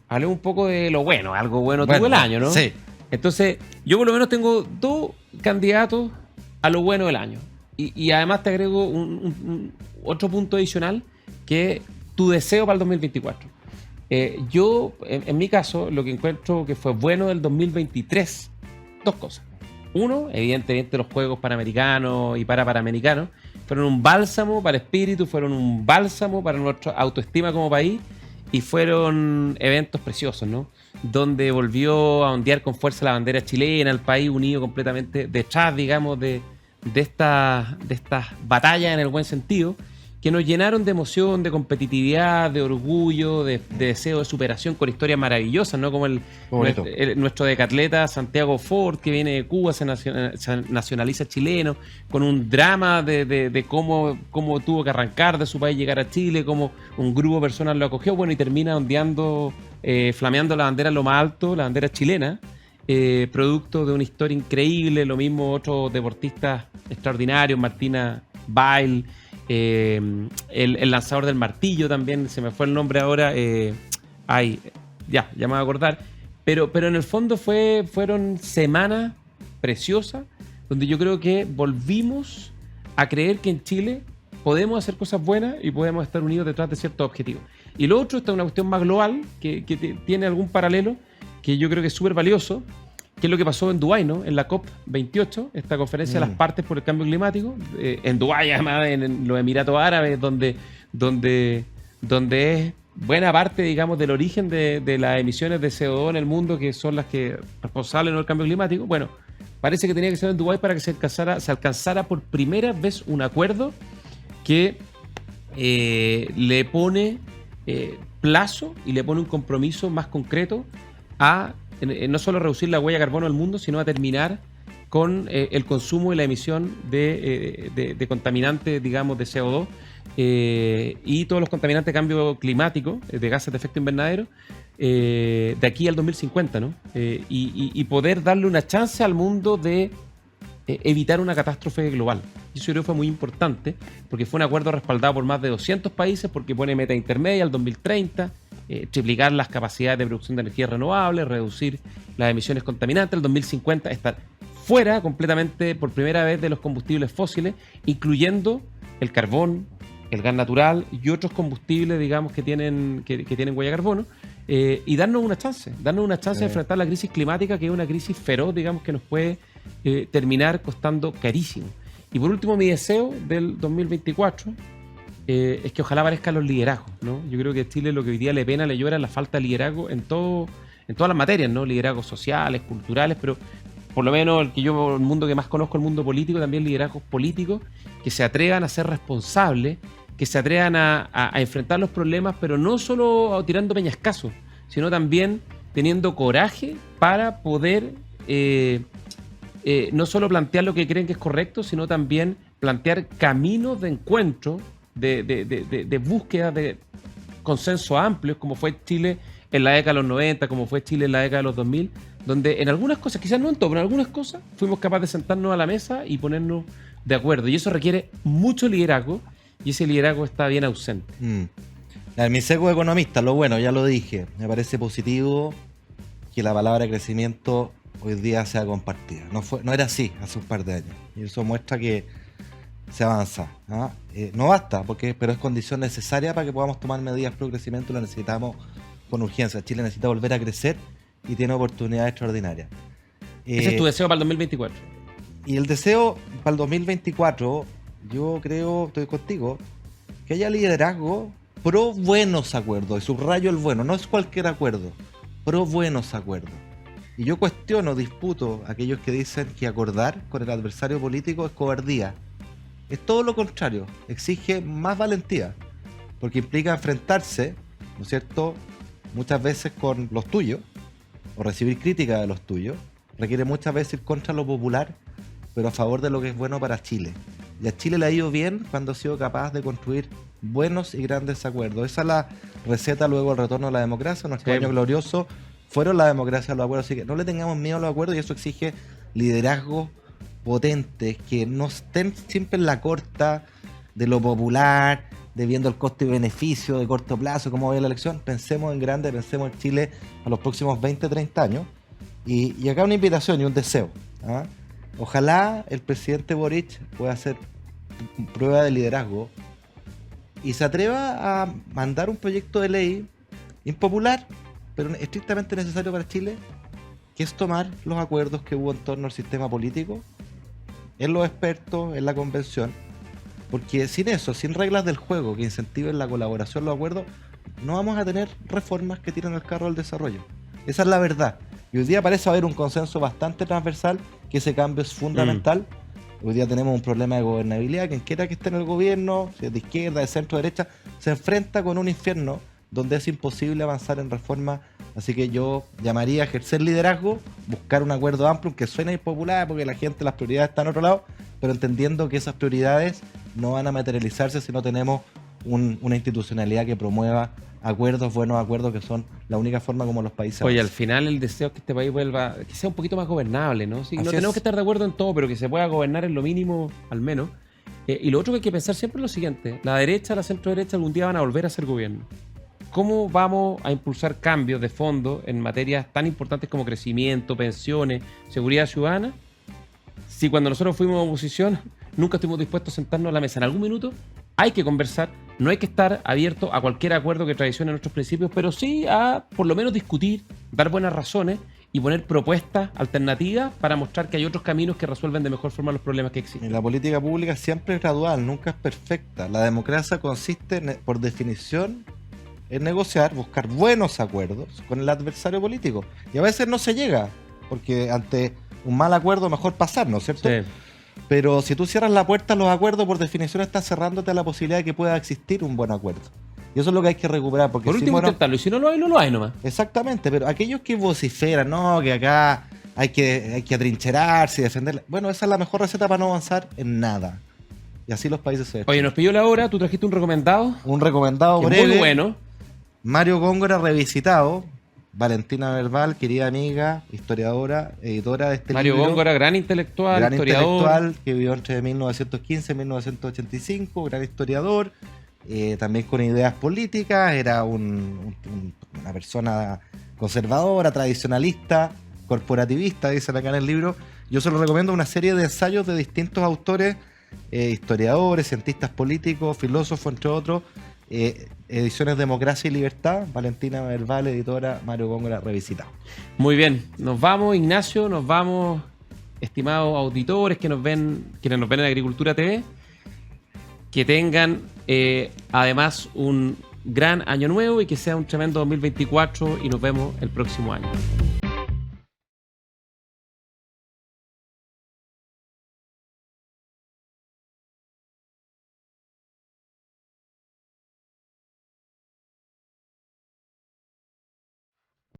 Speaker 1: hablemos un poco de lo bueno, algo bueno tuvo el año, ¿no?
Speaker 2: Sí.
Speaker 1: Entonces, yo por lo menos tengo 2 candidatos a lo bueno del año. Y además te agrego otro punto adicional, que es tu deseo para el 2024. Yo, en mi caso, lo que encuentro que fue bueno del 2023, 2 cosas. Uno, evidentemente los Juegos Panamericanos y Panamericanos fueron un bálsamo para el espíritu, fueron un bálsamo para nuestra autoestima como país y fueron eventos preciosos, ¿no? Donde volvió a ondear con fuerza la bandera chilena, el país unido completamente detrás, digamos, de estas batallas en el buen sentido, que nos llenaron de emoción, de competitividad, de orgullo, de deseo de superación, con historias maravillosas, ¿no? Como nuestro decatleta Santiago Ford, que viene de Cuba, se nacionaliza chileno, con un drama de cómo tuvo que arrancar de su país, llegar a Chile, cómo un grupo de personas lo acogió, bueno, y termina ondeando, flameando la bandera en lo más alto, la bandera chilena, producto de una historia increíble. Lo mismo otros deportistas extraordinarios, Martina Bail, el lanzador del martillo también, se me fue el nombre ahora, ya me voy a acordar, pero en el fondo fueron semanas preciosas donde yo creo que volvimos a creer que en Chile podemos hacer cosas buenas y podemos estar unidos detrás de ciertos objetivos. Y lo otro, esta es una cuestión más global, que tiene algún paralelo, que yo creo que es súper valioso, que es lo que pasó en Dubái, ¿no? En la COP28, esta conferencia de las partes por el cambio climático, en Dubái, además, en los Emiratos Árabes, donde es buena parte, digamos, del origen de las emisiones de CO2 en el mundo, que son las que responsables del cambio climático. Bueno, parece que tenía que ser en Dubái para que se alcanzara por primera vez un acuerdo que le pone plazo y le pone un compromiso más concreto a no solo reducir la huella de carbono del mundo, sino a terminar con el consumo y la emisión de contaminantes, digamos, de CO2 y todos los contaminantes de cambio climático, de gases de efecto invernadero, de aquí al 2050, ¿no? Y poder darle una chance al mundo de evitar una catástrofe global. Y eso creo que fue muy importante, porque fue un acuerdo respaldado por más de 200 países, porque pone meta intermedia al 2030, triplicar las capacidades de producción de energías renovables, reducir las emisiones contaminantes, al 2050 estar fuera completamente por primera vez de los combustibles fósiles, incluyendo el carbón, el gas natural y otros combustibles, digamos, que tienen huella de carbono, y darnos una chance de enfrentar la crisis climática, que es una crisis feroz, digamos, que nos puede terminar costando carísimo. Y por último, mi deseo del 2024 es que ojalá aparezcan los liderazgos, ¿no? Yo creo que a Chile lo que hoy día le pena, le llora, es la falta de liderazgo en todas las materias, ¿no? Liderazgos sociales, culturales, pero por lo menos el mundo que más conozco, el mundo político, también liderazgos políticos que se atrevan a ser responsables, que se atrevan a enfrentar los problemas, pero no solo tirando peñascazos, sino también teniendo coraje para poder no solo plantear lo que creen que es correcto, sino también plantear caminos de encuentro, de búsqueda de consensos amplios, como fue Chile en la década de los 90, como fue Chile en la década de los 2000, donde en algunas cosas, quizás no en todo, pero en algunas cosas fuimos capaces de sentarnos a la mesa y ponernos de acuerdo. Y eso requiere mucho liderazgo, y ese liderazgo está bien ausente.
Speaker 2: Mi seco economista, lo bueno, ya lo dije, me parece positivo que la palabra crecimiento hoy día sea compartida. No era así hace un par de años. Y eso muestra que se avanza. No basta, pero es condición necesaria para que podamos tomar medidas pro crecimiento. Lo necesitamos con urgencia. Chile necesita volver a crecer y tiene oportunidades extraordinarias.
Speaker 1: Ese es tu deseo para el 2024.
Speaker 2: Y el deseo para el 2024, yo creo, estoy contigo, que haya liderazgo pro buenos acuerdos. Y subrayo el bueno, no es cualquier acuerdo, pro buenos acuerdos. Y yo disputo a aquellos que dicen que acordar con el adversario político es cobardía. Es todo lo contrario, exige más valentía, porque implica enfrentarse, ¿no es cierto?, muchas veces con los tuyos, o recibir crítica de los tuyos. Requiere muchas veces ir contra lo popular, pero a favor de lo que es bueno para Chile. Y a Chile le ha ido bien cuando ha sido capaz de construir buenos y grandes acuerdos. Esa es la receta luego del retorno a la democracia. Nuestro año glorioso fueron la democracia, los acuerdos. Así que no le tengamos miedo a los acuerdos, y eso exige liderazgos potentes, que no estén siempre en la corta de lo popular, de viendo el costo y beneficio de corto plazo, cómo va la elección. Pensemos en grande, pensemos en Chile a los próximos 20, 30 años. Y acá una invitación y un deseo. Ojalá el presidente Boric pueda hacer prueba de liderazgo y se atreva a mandar un proyecto de ley impopular, pero estrictamente necesario para Chile, que es tomar los acuerdos que hubo en torno al sistema político, en los expertos, en la convención, porque sin eso, sin reglas del juego que incentiven la colaboración, los acuerdos, no vamos a tener reformas que tiren el carro al desarrollo. Esa es la verdad. Y hoy día parece haber un consenso bastante transversal que ese cambio es fundamental. Hoy día tenemos un problema de gobernabilidad. Quien quiera que esté en el gobierno, si es de izquierda, de centro, de derecha, se enfrenta con un infierno donde es imposible avanzar en reformas. Así que yo llamaría a ejercer liderazgo, buscar un acuerdo amplio, aunque suene impopular porque la gente, las prioridades están en otro lado, pero entendiendo que esas prioridades no van a materializarse si no tenemos una institucionalidad que promueva acuerdos, buenos acuerdos, que son la única forma como los países
Speaker 1: Oye, al final el deseo es que este país vuelva, que sea un poquito más gobernable, ¿no? Sí, no tenemos que estar de acuerdo en todo, pero que se pueda gobernar en lo mínimo, al menos. Y lo otro que hay que pensar siempre es lo siguiente: la derecha, la centro derecha algún día van a volver a ser gobierno. ¿Cómo vamos a impulsar cambios de fondo en materias tan importantes como crecimiento, pensiones, seguridad ciudadana, si cuando nosotros fuimos oposición nunca estuvimos dispuestos a sentarnos a la mesa. En algún minuto hay que conversar, no hay que estar abierto a cualquier acuerdo que traicione nuestros principios, pero sí a por lo menos discutir, dar buenas razones y poner propuestas alternativas para mostrar que hay otros caminos que resuelven de mejor forma los problemas que
Speaker 2: Y
Speaker 1: existen.
Speaker 2: la política pública siempre es gradual, nunca es perfecta. La democracia consiste, por definición, en negociar, buscar buenos acuerdos con el adversario político. Y a veces no se llega, porque ante un mal acuerdo mejor pasar, ¿no es cierto?
Speaker 1: Sí.
Speaker 2: Pero si tú cierras la puerta a los acuerdos, por definición estás cerrándote a la posibilidad de que pueda existir un buen acuerdo. Y eso es lo que hay que recuperar. Porque
Speaker 1: Por
Speaker 2: si,
Speaker 1: último,
Speaker 2: bueno,
Speaker 1: intentarlo, y si no lo hay, no lo hay nomás.
Speaker 2: exactamente, pero aquellos que vociferan, no, que acá hay que atrincherarse y defender. Bueno, esa es la mejor receta para no avanzar en nada. Y así los países se
Speaker 1: Oye,
Speaker 2: destruyen.
Speaker 1: nos pidió la hora, tú trajiste un recomendado,
Speaker 2: Un recomendado
Speaker 1: que es
Speaker 2: breve.
Speaker 1: muy bueno.
Speaker 2: Mario Góngora revisitado. Valentina Verbal, querida amiga, historiadora, editora de este
Speaker 1: Mario
Speaker 2: libro.
Speaker 1: Góngora, gran intelectual,
Speaker 2: Gran
Speaker 1: historiador.
Speaker 2: intelectual que vivió entre 1915 y 1985, gran historiador, también con ideas políticas, era una persona conservadora, tradicionalista, corporativista, dicen acá en el libro. Yo se lo recomiendo, una serie de ensayos de distintos autores, historiadores, cientistas políticos, filósofos, entre otros. Ediciones Democracia y Libertad, Valentina Verbal, editora, Mario Góngora, revisitado.
Speaker 1: Muy bien, nos vamos, Ignacio, nos vamos, estimados auditores que nos ven, quienes nos ven en Agricultura TV, que tengan además un gran año nuevo y que sea un tremendo 2024 y nos vemos el próximo año.